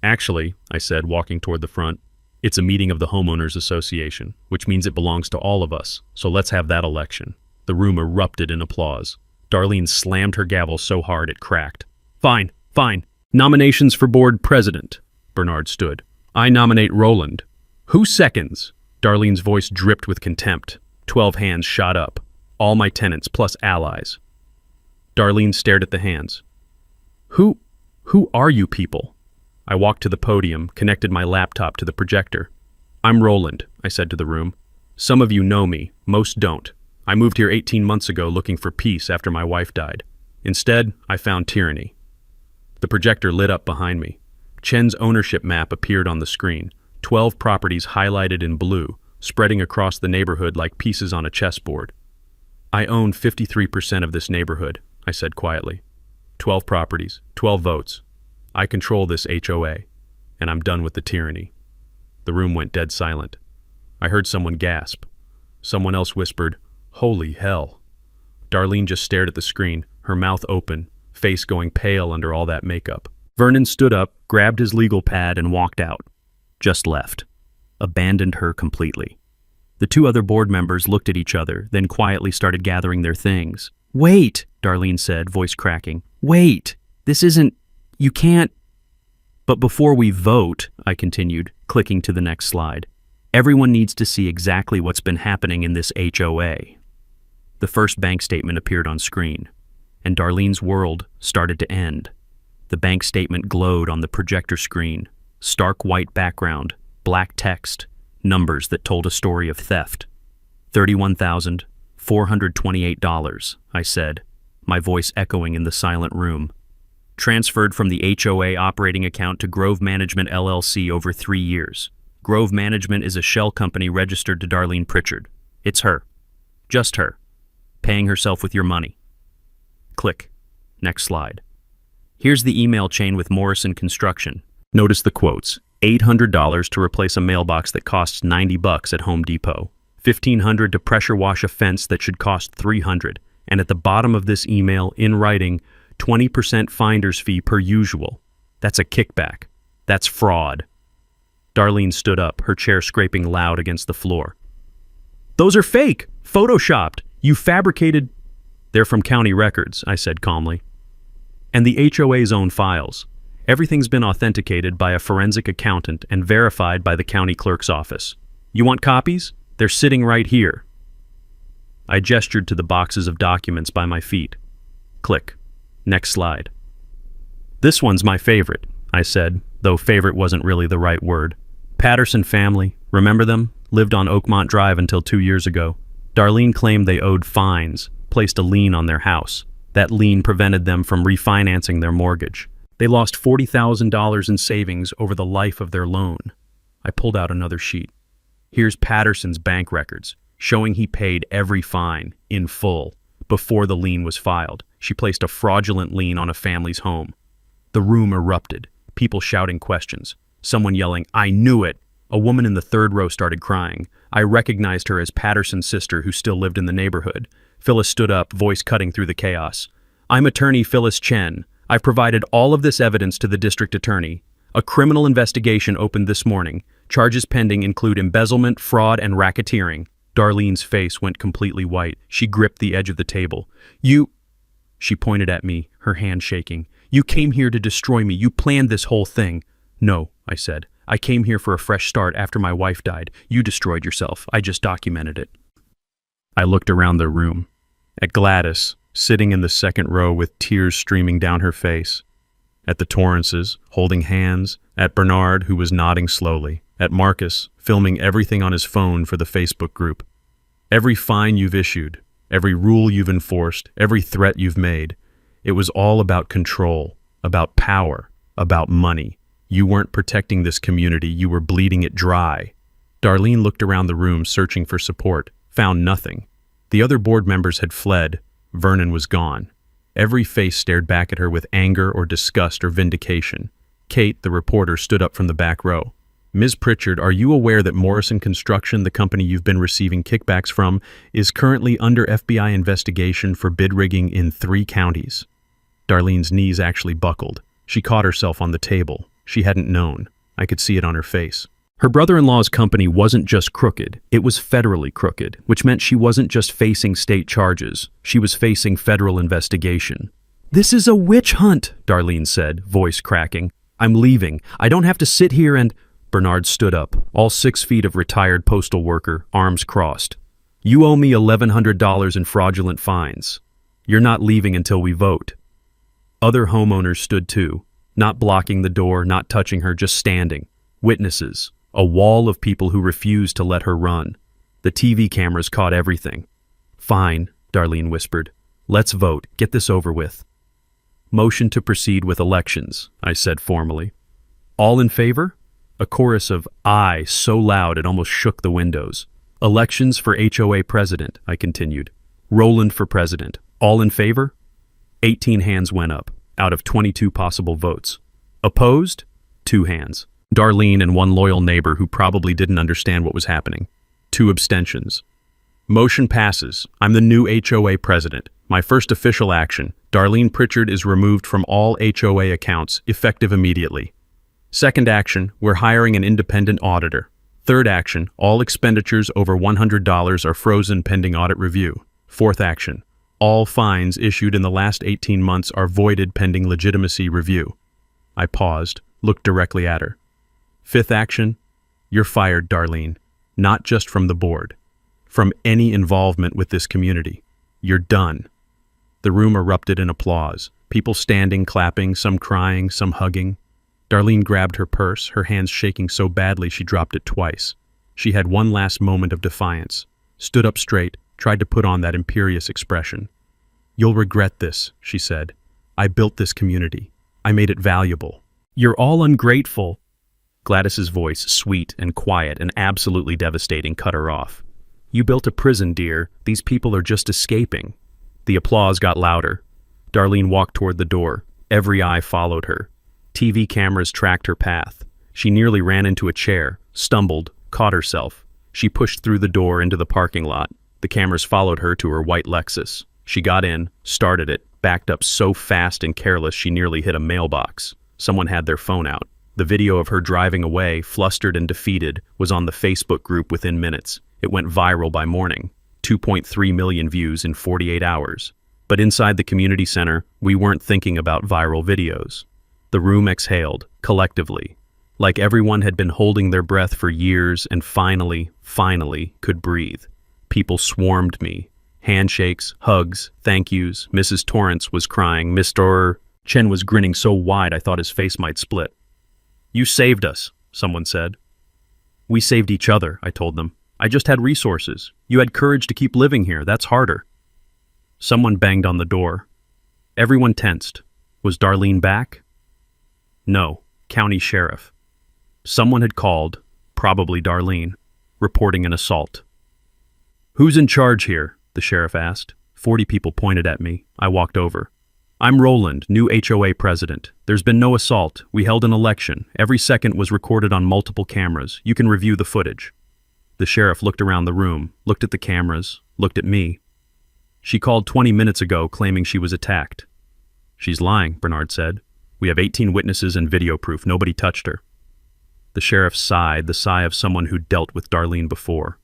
Actually, I said, walking toward the front, it's a meeting of the Homeowners Association, which means it belongs to all of us, so let's have that election. The room erupted in applause. Darlene slammed her gavel so hard it cracked. Fine, fine. Nominations for board president. Bernard stood. I nominate Roland. Who seconds? Darlene's voice dripped with contempt. 12 hands shot up. All my tenants plus allies. Darlene stared at the hands. Who are you people? I walked to the podium, connected my laptop to the projector. I'm Roland, I said to the room. Some of you know me, most don't. I moved here 18 months ago looking for peace after my wife died. Instead, I found tyranny. The projector lit up behind me. Chen's ownership map appeared on the screen, 12 properties highlighted in blue, spreading across the neighborhood like pieces on a chessboard. I own 53% of this neighborhood, I said quietly. 12 properties, 12 votes. I control this HOA, and I'm done with the tyranny. The room went dead silent. I heard someone gasp. Someone else whispered, "Holy hell." Darlene just stared at the screen, her mouth open, face going pale under all that makeup. Vernon stood up, grabbed his legal pad, and walked out. Just left. Abandoned her completely. The two other board members looked at each other, then quietly started gathering their things. Wait, Darlene said, voice cracking. Wait, this isn't... You can't... But before we vote, I continued, clicking to the next slide, everyone needs to see exactly what's been happening in this HOA. The first bank statement appeared on screen, and Darlene's world started to end. The bank statement glowed on the projector screen, stark white background, black text, numbers that told a story of theft. $31,428, I said, my voice echoing in the silent room. Transferred from the HOA operating account to Grove Management LLC over 3 years. Grove Management is a shell company registered to Darlene Pritchard. It's her. Just her. Paying herself with your money. Click. Next slide. Here's the email chain with Morrison Construction. Notice the quotes. $800 to replace a mailbox that costs $90 at Home Depot. $1,500 to pressure wash a fence that should cost $300. And at the bottom of this email, in writing, 20% finder's fee per usual. That's a kickback. That's fraud. Darlene stood up, her chair scraping loud against the floor. Those are fake! Photoshopped! You fabricated... They're from county records, I said calmly. And the HOA's own files. Everything's been authenticated by a forensic accountant and verified by the county clerk's office. You want copies? They're sitting right here. I gestured to the boxes of documents by my feet. Click. Next slide. This one's my favorite, I said, though favorite wasn't really the right word. Patterson family, remember them? Lived on Oakmont Drive until 2 years ago. Darlene claimed they owed fines, placed a lien on their house. That lien prevented them from refinancing their mortgage. They lost $40,000 in savings over the life of their loan. I pulled out another sheet. Here's Patterson's bank records, showing he paid every fine, in full, before the lien was filed. She placed a fraudulent lien on a family's home. The room erupted, people shouting questions. Someone yelling, "I knew it!" A woman in the third row started crying. I recognized her as Patterson's sister who still lived in the neighborhood. Phyllis stood up, voice cutting through the chaos. "I'm attorney Phyllis Chen. I've provided all of this evidence to the district attorney. A criminal investigation opened this morning. Charges pending include embezzlement, fraud, and racketeering." Darlene's face went completely white. She gripped the edge of the table. "You..." She pointed at me, her hand shaking. "You came here to destroy me. You planned this whole thing." "No," I said. "I came here for a fresh start after my wife died. You destroyed yourself. I just documented it." I looked around the room. At Gladys, sitting in the second row with tears streaming down her face. At the Torrances, holding hands. At Bernard, who was nodding slowly. At Marcus, filming everything on his phone for the Facebook group. Every fine you've issued, every rule you've enforced, every threat you've made, it was all about control, about power, about money. You weren't protecting this community, you were bleeding it dry. Darlene looked around the room searching for support, found nothing. The other board members had fled. Vernon was gone. Every face stared back at her with anger or disgust or vindication. Kate, the reporter, stood up from the back row. "Ms. Pritchard, are you aware that Morrison Construction, the company you've been receiving kickbacks from, is currently under FBI investigation for bid rigging in 3 counties? Darlene's knees actually buckled. She caught herself on the table. She hadn't known. I could see it on her face. Her brother-in-law's company wasn't just crooked, it was federally crooked, which meant she wasn't just facing state charges, she was facing federal investigation. "This is a witch hunt," Darlene said, voice cracking. "I'm leaving. I don't have to sit here and..." Bernard stood up, all 6 feet of retired postal worker, arms crossed. "You owe me $1,100 in fraudulent fines. You're not leaving until we vote." Other homeowners stood too, not blocking the door, not touching her, just standing. Witnesses, a wall of people who refused to let her run. The TV cameras caught everything. "Fine," Darlene whispered. "Let's vote. Get this over with." "Motion to proceed with elections," I said formally. "All in favor?" A chorus of "aye" so loud it almost shook the windows. "Elections for HOA president," I continued. "Roland for president. All in favor?" 18 hands went up, out of 22 possible votes. Opposed? 2 hands. Darlene and one loyal neighbor who probably didn't understand what was happening. 2 abstentions. Motion passes. I'm the new HOA president. My first official action. Darlene Pritchard is removed from all HOA accounts, effective immediately. Second action, we're hiring an independent auditor. Third action, all expenditures over $100 are frozen pending audit review. Fourth action, all fines issued in the last 18 months are voided pending legitimacy review. I paused, looked directly at her. Fifth action, you're fired, Darlene. Not just from the board. From any involvement with this community. You're done. The room erupted in applause. People standing, clapping, some crying, some hugging. Darlene grabbed her purse, her hands shaking so badly she dropped it twice. She had one last moment of defiance, stood up straight, tried to put on that imperious expression. You'll regret this, she said. I built this community. I made it valuable. You're all ungrateful. Gladys's voice, sweet and quiet and absolutely devastating, cut her off. You built a prison, dear. These people are just escaping. The applause got louder. Darlene walked toward the door. Every eye followed her. TV cameras tracked her path. She nearly ran into a chair, stumbled, caught herself. She pushed through the door into the parking lot. The cameras followed her to her white Lexus. She got in, started it, backed up so fast and careless she nearly hit a mailbox. Someone had their phone out. The video of her driving away, flustered and defeated, was on the Facebook group within minutes. It went viral by morning. 2.3 million views in 48 hours. But inside the community center, we weren't thinking about viral videos. The room exhaled, collectively, like everyone had been holding their breath for years and finally could breathe. People swarmed me, Handshakes, hugs, thank yous. Mrs. Torrance was crying. Mr. Chen was grinning so wide I thought his face might split. "You saved us," someone said. "We saved each other," I told them. "I just had resources. You had courage to keep living here. That's harder." Someone banged on the door. Everyone tensed. Was Darlene back? No, county sheriff. Someone had called, probably Darlene, reporting an assault. "Who's in charge here?" the sheriff asked. 40 people pointed at me. I walked over. "I'm Roland, new HOA president. There's been no assault. We held an election. Every second was recorded on multiple cameras. You can review the footage." The sheriff looked around the room, looked at the cameras, looked at me. "She called 20 minutes ago claiming she was attacked." "She's lying," Bernard said. "We have 18 witnesses and video proof. Nobody touched her." The sheriff sighed, the sigh of someone who dealt with Darlene before.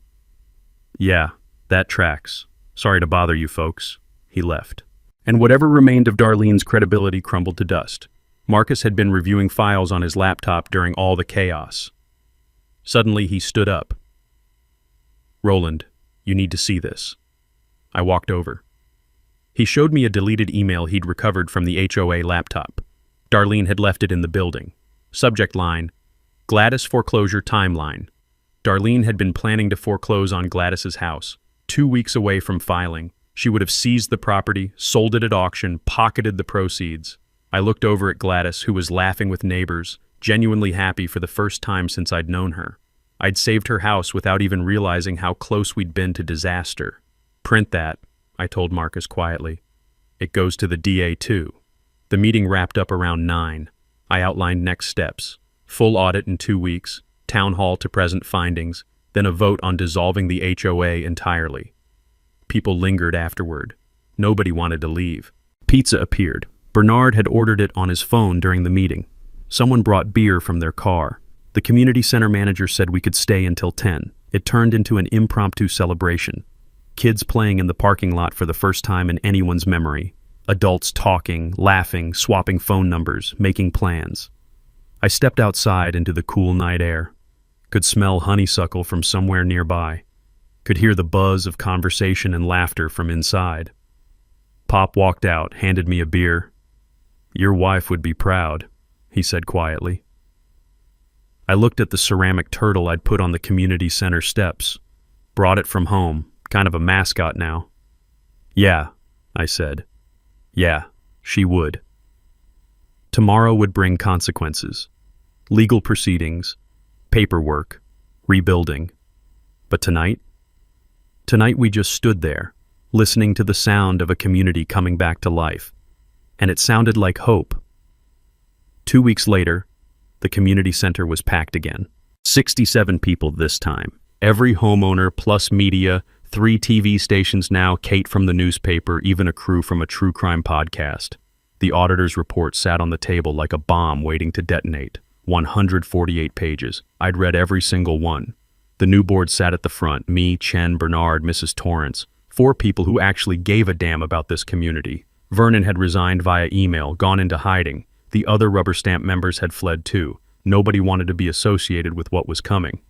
"Yeah, that tracks. Sorry to bother you folks." He left. And whatever remained of Darlene's credibility crumbled to dust. Marcus had been reviewing files on his laptop during all the chaos. Suddenly he stood up. "Roland, you need to see this." I walked over. He showed me a deleted email he'd recovered from the HOA laptop. Darlene had left it in the building. Subject line, Gladys foreclosure timeline. Darlene had been planning to foreclose on Gladys's house. 2 weeks away from filing, she would have seized the property, sold it at auction, pocketed the proceeds. I looked over at Gladys, who was laughing with neighbors, genuinely happy for the first time since I'd known her. I'd saved her house without even realizing how close we'd been to disaster. "Print that," I told Marcus quietly. "It goes to the DA too." The meeting wrapped up around 9. I outlined next steps. Full audit in 2 weeks, town hall to present findings, then a vote on dissolving the HOA entirely. People lingered afterward. Nobody wanted to leave. Pizza appeared. Bernard had ordered it on his phone during the meeting. Someone brought beer from their car. The community center manager said we could stay until 10. It turned into an impromptu celebration. Kids playing in the parking lot for the first time in anyone's memory. Adults talking, laughing, swapping phone numbers, making plans. I stepped outside into the cool night air. Could smell honeysuckle from somewhere nearby. Could hear the buzz of conversation and laughter from inside. Pop walked out, handed me a beer. "Your wife would be proud," he said quietly. I looked at the ceramic turtle I'd put on the community center steps. Brought it from home, kind of a mascot now. "Yeah," I said. Yeah, she would. Tomorrow would bring consequences. Legal proceedings, paperwork, rebuilding. But tonight? Tonight we just stood there, listening to the sound of a community coming back to life. And it sounded like hope. 2 weeks later, the community center was packed again. 67 people this time. Every homeowner plus media, 3 TV stations now, Kate from the newspaper, even a crew from a true crime podcast. The auditor's report sat on the table like a bomb waiting to detonate. 148 pages. I'd read every single one. The new board sat at the front, me, Chen, Bernard, Mrs. Torrance, 4 people who actually gave a damn about this community. Vernon had resigned via email, gone into hiding. The other rubber stamp members had fled too. Nobody wanted to be associated with what was coming.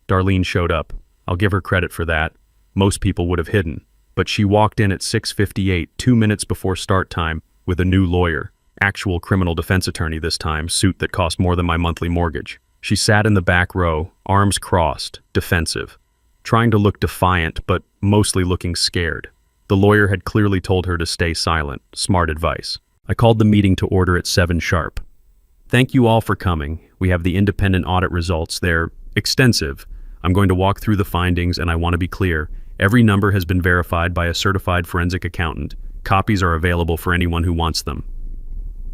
Darlene showed up. I'll give her credit for that. Most people would have hidden. But she walked in at 6:58, 2 minutes before start time, with a new lawyer. Actual criminal defense attorney this time, suit that cost more than my monthly mortgage. She sat in the back row, arms crossed, defensive, trying to look defiant, but mostly looking scared. The lawyer had clearly told her to stay silent. Smart advice. I called the meeting to order at 7 sharp. "Thank you all for coming. We have the independent audit results. They're extensive. I'm going to walk through the findings, and I want to be clear. Every number has been verified by a certified forensic accountant. Copies are available for anyone who wants them."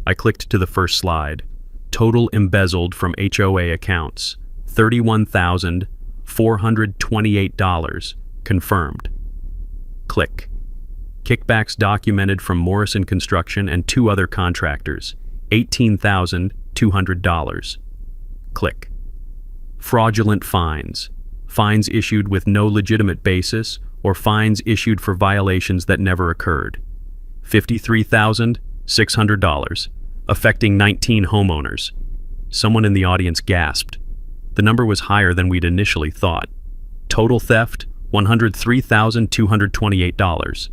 I clicked to the first slide. Total embezzled from HOA accounts, $31,428, confirmed. Click. Kickbacks documented from Morrison Construction and 2 other contractors, $18,200. Click. Fraudulent fines. Fines issued with no legitimate basis or fines issued for violations that never occurred. $53,600, affecting 19 homeowners. Someone in the audience gasped. The number was higher than we'd initially thought. Total theft, $103,228.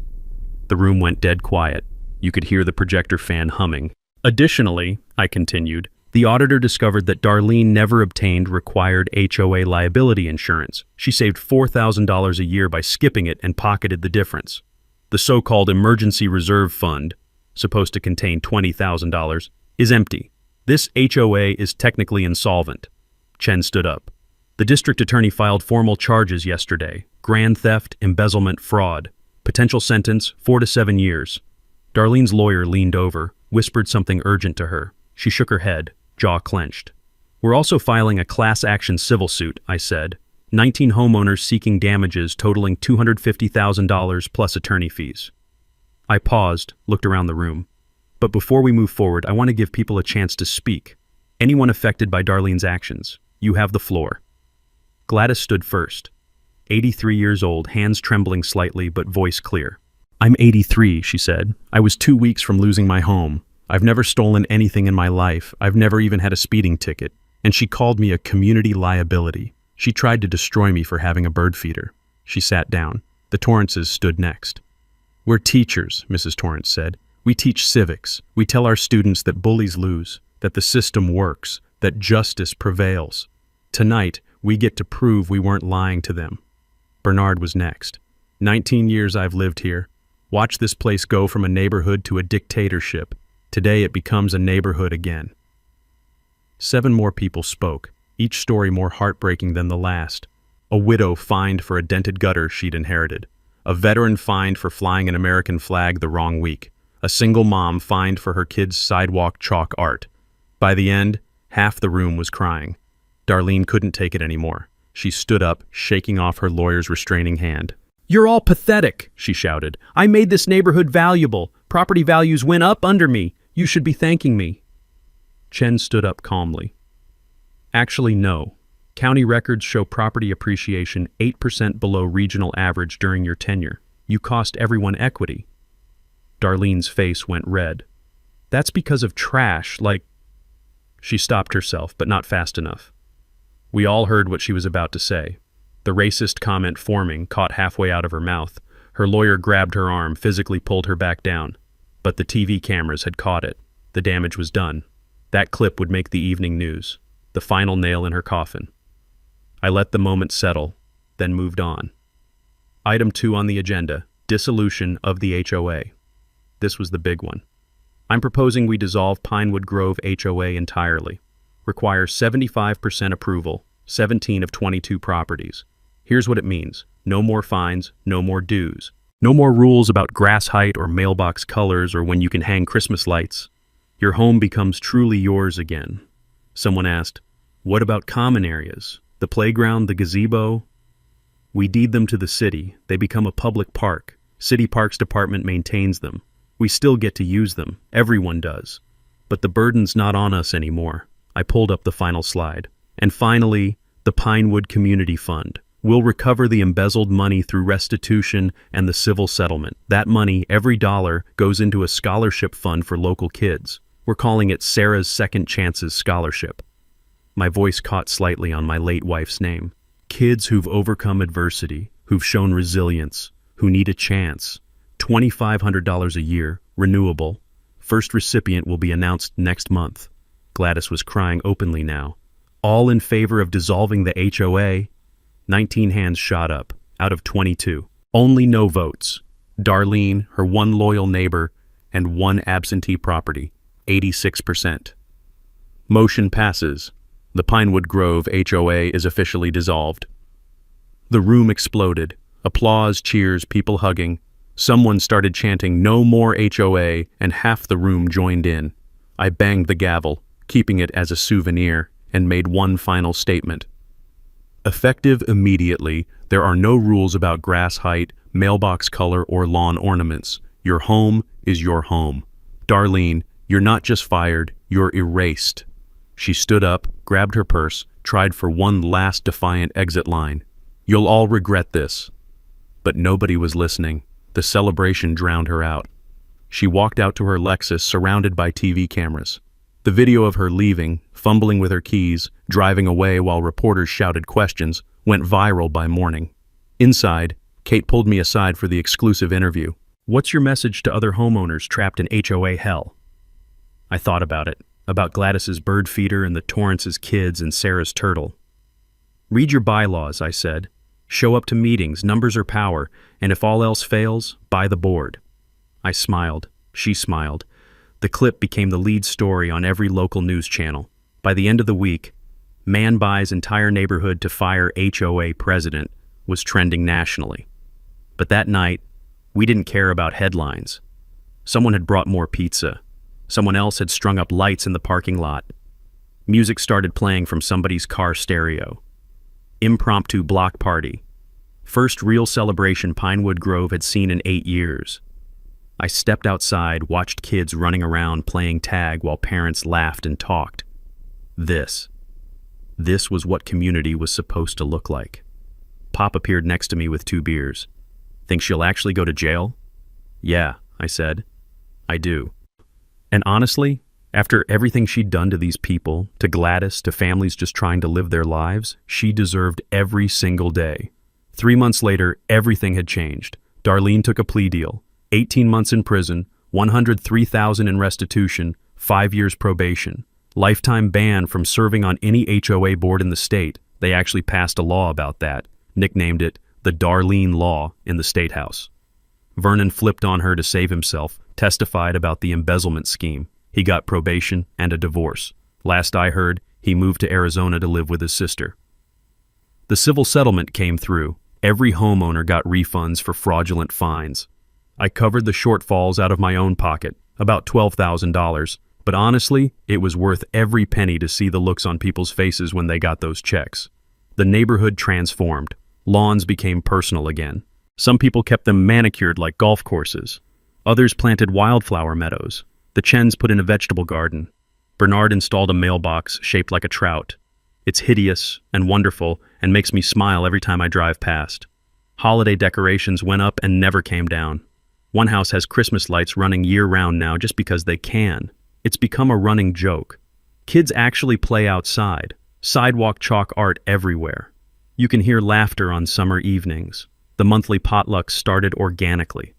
The room went dead quiet. You could hear the projector fan humming. Additionally, I continued, the auditor discovered that Darlene never obtained required HOA liability insurance. She saved $4,000 a year by skipping it and pocketed the difference. The so-called emergency reserve fund, supposed to contain $20,000, is empty. This HOA is technically insolvent. Chen stood up. The district attorney filed formal charges yesterday. Grand theft, embezzlement, fraud. Potential sentence, 4 to 7 years. Darlene's lawyer leaned over, whispered something urgent to her. She shook her head, jaw clenched. We're also filing a class action civil suit, I said. 19 homeowners seeking damages totaling $250,000 plus attorney fees. I paused, looked around the room. But before we move forward, I want to give people a chance to speak. Anyone affected by Darlene's actions, you have the floor. Gladys stood first. 83 years old, hands trembling slightly but voice clear. I'm 83, she said. I was 2 weeks from losing my home. I've never stolen anything in my life. I've never even had a speeding ticket. And she called me a community liability. She tried to destroy me for having a bird feeder. She sat down. The Torrances stood next. We're teachers, Mrs. Torrance said. We teach civics. We tell our students that bullies lose, that the system works, that justice prevails. Tonight, we get to prove we weren't lying to them. Bernard was next. 19 years I've lived here. Watch this place go from a neighborhood to a dictatorship. Today it becomes a neighborhood again. 7 more people spoke, each story more heartbreaking than the last. A widow fined for a dented gutter she'd inherited. A veteran fined for flying an American flag the wrong week. A single mom fined for her kid's sidewalk chalk art. By the end, half the room was crying. Darlene couldn't take it anymore. She stood up, shaking off her lawyer's restraining hand. You're all pathetic, she shouted. I made this neighborhood valuable. Property values went up under me. You should be thanking me. Chen stood up calmly. Actually, no. County records show property appreciation 8% below regional average during your tenure. You cost everyone equity. Darlene's face went red. That's because of trash, like... She stopped herself, but not fast enough. We all heard what she was about to say. The racist comment forming, caught halfway out of her mouth. Her lawyer grabbed her arm, physically pulled her back down. But the TV cameras had caught it. The damage was done. That clip would make the evening news. The final nail in her coffin. I let the moment settle, then moved on. Item 2 on the agenda, dissolution of the HOA. This was the big one. I'm proposing we dissolve Pinewood Grove HOA entirely. Requires 75% approval, 17 of 22 properties. Here's what it means. No more fines, no more dues. No more rules about grass height or mailbox colors or when you can hang Christmas lights. Your home becomes truly yours again. Someone asked, what about common areas? The playground, the gazebo? We deed them to the city. They become a public park. City Parks Department maintains them. We still get to use them. Everyone does. But the burden's not on us anymore. I pulled up the final slide. And finally, the Pinewood Community Fund. We'll recover the embezzled money through restitution and the civil settlement. That money, every dollar, goes into a scholarship fund for local kids. We're calling it Sarah's Second Chances Scholarship. My voice caught slightly on my late wife's name. Kids who've overcome adversity, who've shown resilience, who need a chance. $2,500 a year, renewable. First recipient will be announced next month. Gladys was crying openly now. All in favor of dissolving the HOA? 19 hands shot up, out of 22. Only no votes. Darlene, her one loyal neighbor, and one absentee property, 86%. Motion passes. The Pinewood Grove HOA is officially dissolved. The room exploded. Applause, cheers, people hugging. Someone started chanting, "No more HOA," and half the room joined in. I banged the gavel, keeping it as a souvenir, and made one final statement. Effective immediately, there are no rules about grass height, mailbox color, or lawn ornaments. Your home is your home. Darlene, you're not just fired, you're erased. She stood up, grabbed her purse, tried for one last defiant exit line. You'll all regret this. But nobody was listening. The celebration drowned her out. She walked out to her Lexus surrounded by TV cameras. The video of her leaving, fumbling with her keys, driving away while reporters shouted questions, went viral by morning. Inside, Kate pulled me aside for the exclusive interview. "What's your message to other homeowners trapped in HOA hell?" I thought about Gladys's bird feeder and the Torrance's kids and Sarah's turtle. "Read your bylaws," I said. "Show up to meetings, numbers are power, and if all else fails, buy the board." I smiled. She smiled. The clip became the lead story on every local news channel. By the end of the week, "Man buys entire neighborhood to fire HOA president" was trending nationally. But that night, we didn't care about headlines. Someone had brought more pizza. Someone else had strung up lights in the parking lot. Music started playing from somebody's car stereo. Impromptu block party. First real celebration Pinewood Grove had seen in 8 years. I stepped outside, watched kids running around playing tag while parents laughed and talked. This was what community was supposed to look like. Pop appeared next to me with 2 beers. "Think she'll actually go to jail?" "Yeah," I said. "I do." And honestly, after everything she'd done to these people, to Gladys, to families just trying to live their lives, she deserved every single day. 3 months later, everything had changed. Darlene took a plea deal. 18 months in prison, $103,000 in restitution, 5 years probation. Lifetime ban from serving on any HOA board in the state. They actually passed a law about that, nicknamed it the Darlene Law in the State House. Vernon flipped on her to save himself, testified about the embezzlement scheme. He got probation and a divorce. Last I heard, he moved to Arizona to live with his sister. The civil settlement came through. Every homeowner got refunds for fraudulent fines. I covered the shortfalls out of my own pocket, about $12,000, but honestly, it was worth every penny to see the looks on people's faces when they got those checks. The neighborhood transformed. Lawns became personal again. Some people kept them manicured like golf courses. Others planted wildflower meadows. The Chens put in a vegetable garden. Bernard installed a mailbox shaped like a trout. It's hideous and wonderful and makes me smile every time I drive past. Holiday decorations went up and never came down. One house has Christmas lights running year-round now just because they can. It's become a running joke. Kids actually play outside. Sidewalk chalk art everywhere. You can hear laughter on summer evenings. The monthly potlucks started organically.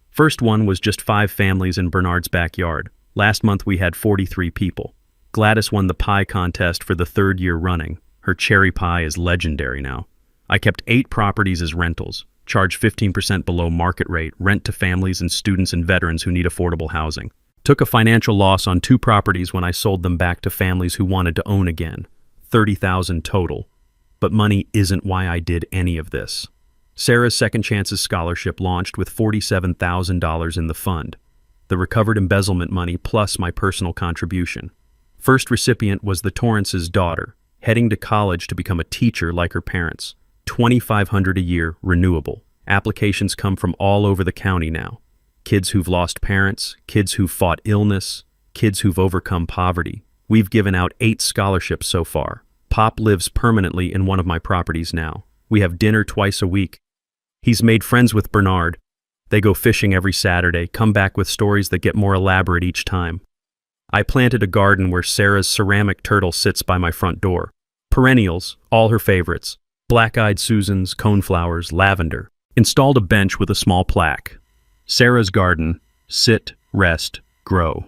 First one was just 5 families in Bernard's backyard. Last month we had 43 people. Gladys won the pie contest for the 3rd year running. Her cherry pie is legendary now. I kept 8 properties as rentals, charged 15% below market rate, rent to families and students and veterans who need affordable housing. Took a financial loss on 2 properties when I sold them back to families who wanted to own again. $30,000 total. But money isn't why I did any of this. Sarah's Second Chances Scholarship launched with $47,000 in the fund. The recovered embezzlement money plus my personal contribution. First recipient was the Torrance's daughter, heading to college to become a teacher like her parents. $2,500 a year, renewable. Applications come from all over the county now. Kids who've lost parents, kids who've fought illness, kids who've overcome poverty. We've given out 8 scholarships so far. Pop lives permanently in one of my properties now. We have dinner twice a week. He's made friends with Bernard. They go fishing every Saturday, come back with stories that get more elaborate each time. I planted a garden where Sarah's ceramic turtle sits by my front door. Perennials, all her favorites. Black-eyed Susans, coneflowers, lavender. Installed a bench with a small plaque. Sarah's garden, sit, rest, grow.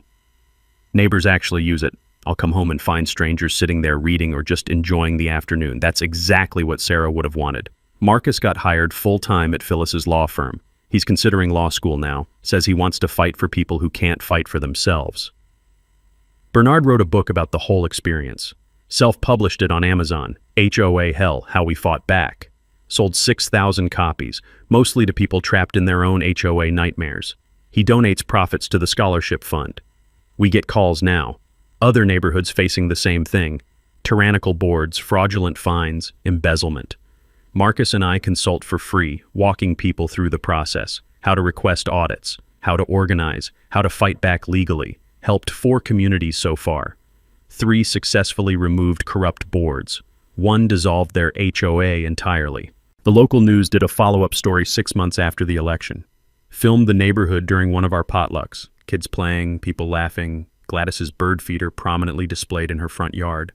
Neighbors actually use it. I'll come home and find strangers sitting there reading or just enjoying the afternoon. That's exactly what Sarah would have wanted. Marcus got hired full-time at Phyllis's law firm. He's considering law school now, says he wants to fight for people who can't fight for themselves. Bernard wrote a book about the whole experience. Self-published it on Amazon, HOA Hell, How We Fought Back. Sold 6,000 copies, mostly to people trapped in their own HOA nightmares. He donates profits to the scholarship fund. We get calls now. Other neighborhoods facing the same thing. Tyrannical boards, fraudulent fines, embezzlement. Marcus and I consult for free, walking people through the process, how to request audits, how to organize, how to fight back legally. Helped 4 communities so far. 3 successfully removed corrupt boards. 1 dissolved their HOA entirely. The local news did a follow-up story 6 months after the election. Filmed the neighborhood during one of our potlucks. Kids playing, people laughing, Gladys's bird feeder prominently displayed in her front yard.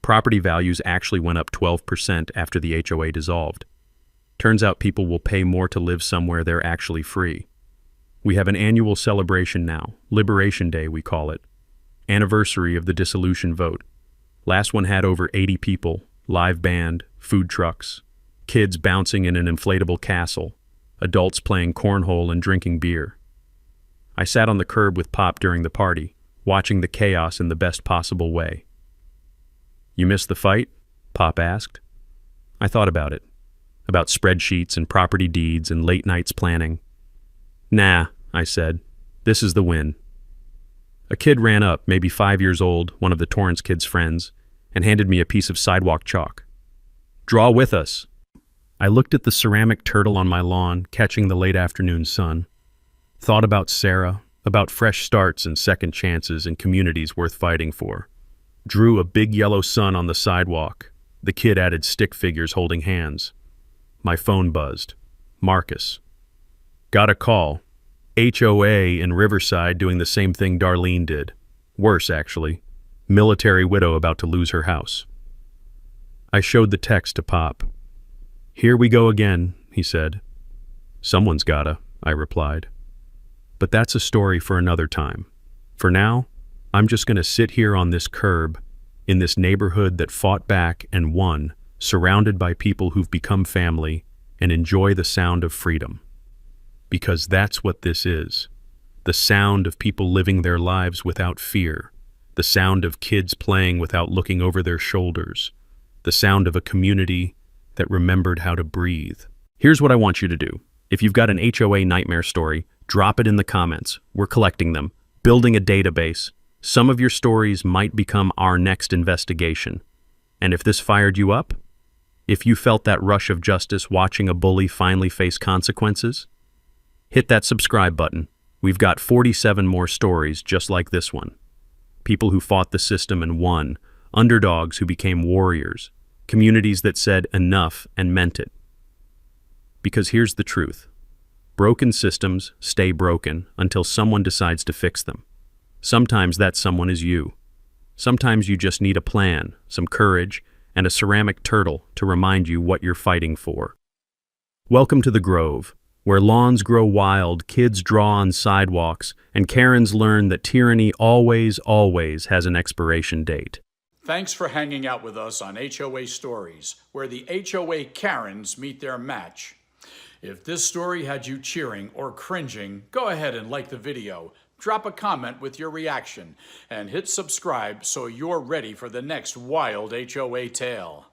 Property values actually went up 12% after the HOA dissolved. Turns out people will pay more to live somewhere they're actually free. We have an annual celebration now, Liberation Day we call it. Anniversary of the dissolution vote. Last one had over 80 people, live band, food trucks, kids bouncing in an inflatable castle, adults playing cornhole and drinking beer. I sat on the curb with Pop during the party, watching the chaos in the best possible way. "You missed the fight?" Pop asked. I thought about it. About spreadsheets and property deeds and late nights planning. "Nah," I said. "This is the win." A kid ran up, maybe 5 years old, one of the Torrance kids' friends, and handed me a piece of sidewalk chalk. "Draw with us." I looked at the ceramic turtle on my lawn, catching the late afternoon sun. Thought about Sarah, about fresh starts and second chances and communities worth fighting for. Drew a big yellow sun on the sidewalk. The kid added stick figures holding hands. My phone buzzed. Marcus. Got a call. HOA in Riverside doing the same thing Darlene did. Worse, actually. Military widow about to lose her house. I showed the text to Pop. "Here we go again," he said. "Someone's gotta," I replied. But that's a story for another time. For now, I'm just going to sit here on this curb, in this neighborhood that fought back and won, surrounded by people who've become family, and enjoy the sound of freedom. Because that's what this is. The sound of people living their lives without fear. The sound of kids playing without looking over their shoulders. The sound of a community that remembered how to breathe. Here's what I want you to do. If you've got an HOA nightmare story, drop it in the comments. We're collecting them, building a database. Some of your stories might become our next investigation. And if this fired you up, if you felt that rush of justice watching a bully finally face consequences, hit that subscribe button. We've got 47 more stories just like this one. People who fought the system and won, underdogs who became warriors, communities that said enough and meant it. Because here's the truth. Broken systems stay broken until someone decides to fix them. Sometimes that someone is you. Sometimes you just need a plan, some courage, and a ceramic turtle to remind you what you're fighting for. Welcome to the Grove, where lawns grow wild, kids draw on sidewalks, and Karens learn that tyranny always has an expiration date. Thanks for hanging out with us on HOA Stories, where the HOA Karens meet their match. If this story had you cheering or cringing, go ahead and like the video, drop a comment with your reaction, and hit subscribe so you're ready for the next wild HOA tale.